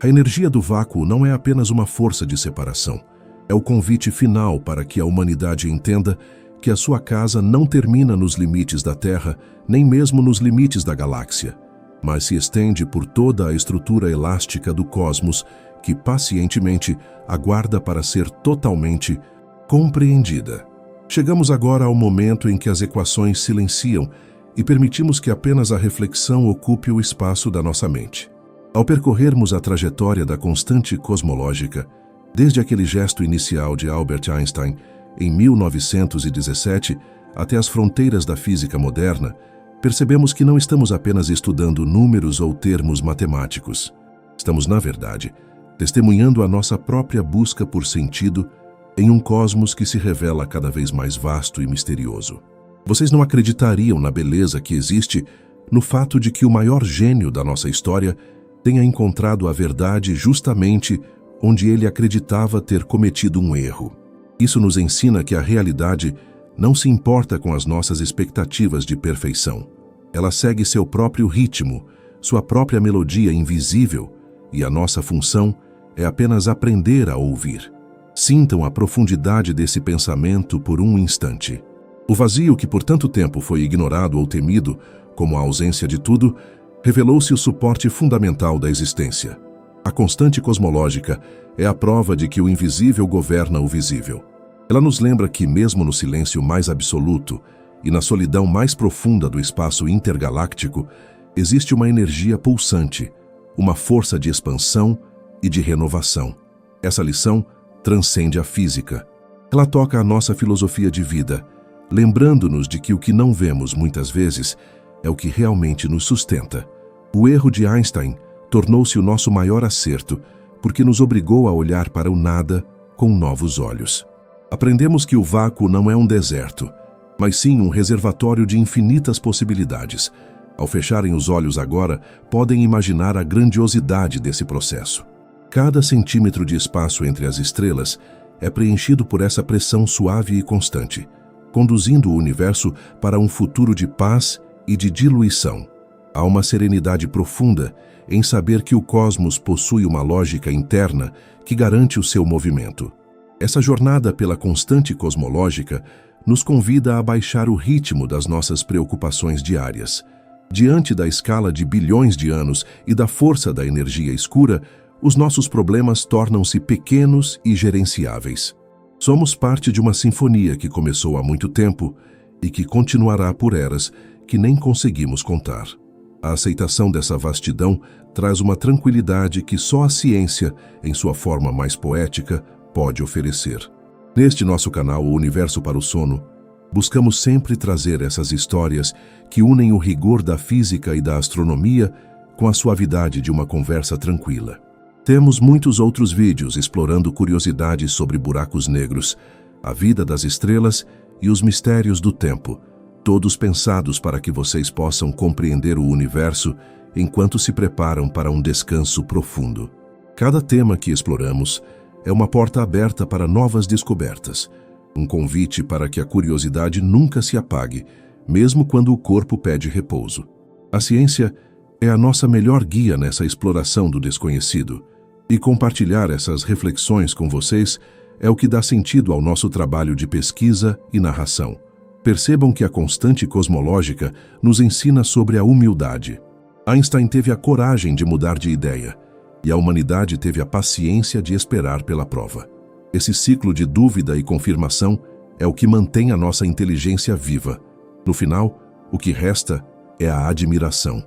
A energia do vácuo não é apenas uma força de separação. É o convite final para que a humanidade entenda que a sua casa não termina nos limites da Terra, nem mesmo nos limites da galáxia, mas se estende por toda a estrutura elástica do cosmos que pacientemente aguarda para ser totalmente compreendida. Chegamos agora ao momento em que as equações silenciam e permitimos que apenas a reflexão ocupe o espaço da nossa mente. Ao percorrermos a trajetória da constante cosmológica, desde aquele gesto inicial de Albert Einstein em 1917 até as fronteiras da física moderna, percebemos que não estamos apenas estudando números ou termos matemáticos. Estamos, na verdade, testemunhando a nossa própria busca por sentido em um cosmos que se revela cada vez mais vasto e misterioso. Vocês não acreditariam na beleza que existe no fato de que o maior gênio da nossa história tenha encontrado a verdade justamente onde ele acreditava ter cometido um erro. Isso nos ensina que a realidade não se importa com as nossas expectativas de perfeição. Ela segue seu próprio ritmo, sua própria melodia invisível, e a nossa função é apenas aprender a ouvir. Sintam a profundidade desse pensamento por um instante. O vazio que por tanto tempo foi ignorado ou temido, como a ausência de tudo, revelou-se o suporte fundamental da existência. A constante cosmológica é a prova de que o invisível governa o visível. Ela nos lembra que, mesmo no silêncio mais absoluto e na solidão mais profunda do espaço intergaláctico, existe uma energia pulsante, uma força de expansão e de renovação. Essa lição transcende a física. Ela toca a nossa filosofia de vida, lembrando-nos de que o que não vemos muitas vezes é o que realmente nos sustenta. O erro de Einstein tornou-se o nosso maior acerto, porque nos obrigou a olhar para o nada com novos olhos. Aprendemos que o vácuo não é um deserto, mas sim um reservatório de infinitas possibilidades, Ao fecharem os olhos agora, podem imaginar a grandiosidade desse processo. Cada centímetro de espaço entre as estrelas é preenchido por essa pressão suave e constante, conduzindo o universo para um futuro de paz e de diluição. Há uma serenidade profunda em saber que o cosmos possui uma lógica interna que garante o seu movimento. Essa jornada pela constante cosmológica nos convida a baixar o ritmo das nossas preocupações diárias. Diante da escala de bilhões de anos e da força da energia escura, os nossos problemas tornam-se pequenos e gerenciáveis. Somos parte de uma sinfonia que começou há muito tempo e que continuará por eras que nem conseguimos contar. A aceitação dessa vastidão traz uma tranquilidade que só a ciência, em sua forma mais poética, pode oferecer. Neste nosso canal, O Universo para o Sono, buscamos sempre trazer essas histórias que unem o rigor da física e da astronomia com a suavidade de uma conversa tranquila. Temos muitos outros vídeos explorando curiosidades sobre buracos negros, a vida das estrelas e os mistérios do tempo, todos pensados para que vocês possam compreender o universo enquanto se preparam para um descanso profundo. Cada tema que exploramos é uma porta aberta para novas descobertas, um convite para que a curiosidade nunca se apague, mesmo quando o corpo pede repouso. A ciência é a nossa melhor guia nessa exploração do desconhecido, e compartilhar essas reflexões com vocês é o que dá sentido ao nosso trabalho de pesquisa e narração. Percebam que a constante cosmológica nos ensina sobre a humildade. Einstein teve a coragem de mudar de ideia, e a humanidade teve a paciência de esperar pela prova. Esse ciclo de dúvida e confirmação é o que mantém a nossa inteligência viva. No final, o que resta é a admiração.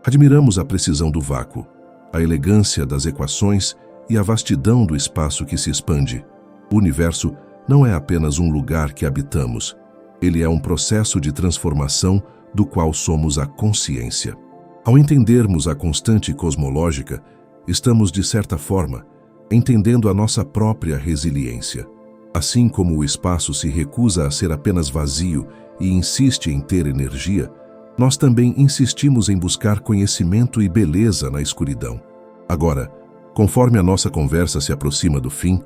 Admiramos a precisão do vácuo, a elegância das equações e a vastidão do espaço que se expande. O universo não é apenas um lugar que habitamos. Ele é um processo de transformação do qual somos a consciência. Ao entendermos a constante cosmológica, estamos, de certa forma, entendendo a nossa própria resiliência. Assim como o espaço se recusa a ser apenas vazio e insiste em ter energia, nós também insistimos em buscar conhecimento e beleza na escuridão. Agora, conforme a nossa conversa se aproxima do fim,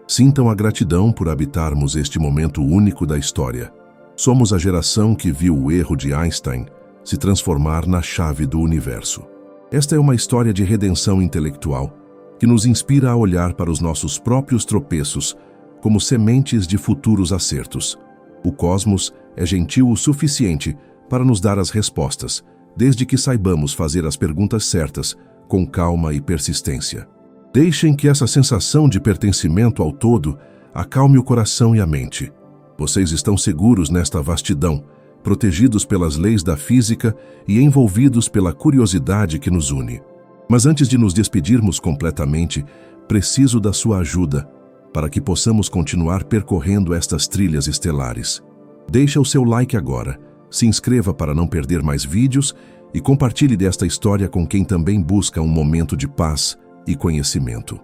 sintam a gratidão por habitarmos este momento único da história. Somos a geração que viu o erro de Einstein se transformar na chave do universo. Esta é uma história de redenção intelectual que nos inspira a olhar para os nossos próprios tropeços como sementes de futuros acertos. O cosmos é gentil o suficiente para nos dar as respostas, desde que saibamos fazer as perguntas certas, com calma e persistência. Deixem que essa sensação de pertencimento ao todo acalme o coração e a mente. Vocês estão seguros nesta vastidão, protegidos pelas leis da física e envolvidos pela curiosidade que nos une. Mas antes de nos despedirmos completamente, preciso da sua ajuda para que possamos continuar percorrendo estas trilhas estelares. Deixa o seu like agora, se inscreva para não perder mais vídeos e compartilhe desta história com quem também busca um momento de paz e conhecimento.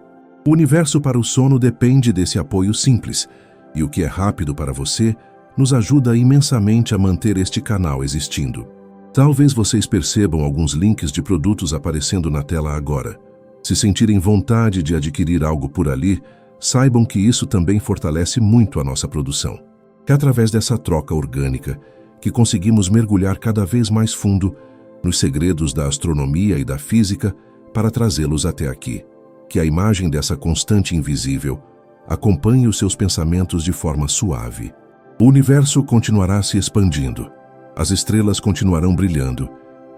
O universo para o sono depende desse apoio simples, e o que é rápido para você nos ajuda imensamente a manter este canal existindo. Talvez vocês percebam alguns links de produtos aparecendo na tela agora. Se sentirem vontade de adquirir algo por ali, saibam que isso também fortalece muito a nossa produção. É através dessa troca orgânica que conseguimos mergulhar cada vez mais fundo nos segredos da astronomia e da física para trazê-los até aqui. Que a imagem dessa constante invisível acompanhe os seus pensamentos de forma suave. O universo continuará se expandindo, as estrelas continuarão brilhando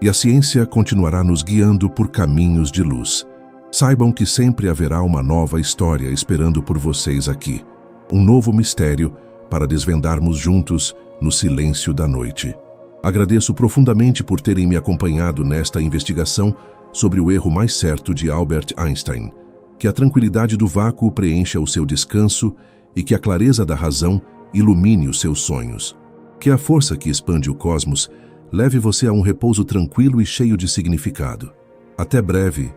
e a ciência continuará nos guiando por caminhos de luz. Saibam que sempre haverá uma nova história esperando por vocês aqui, um novo mistério para desvendarmos juntos no silêncio da noite. Agradeço profundamente por terem me acompanhado nesta investigação sobre o erro mais certo de Albert Einstein. Que a tranquilidade do vácuo preencha o seu descanso e que a clareza da razão ilumine os seus sonhos. Que a força que expande o cosmos leve você a um repouso tranquilo e cheio de significado. Até breve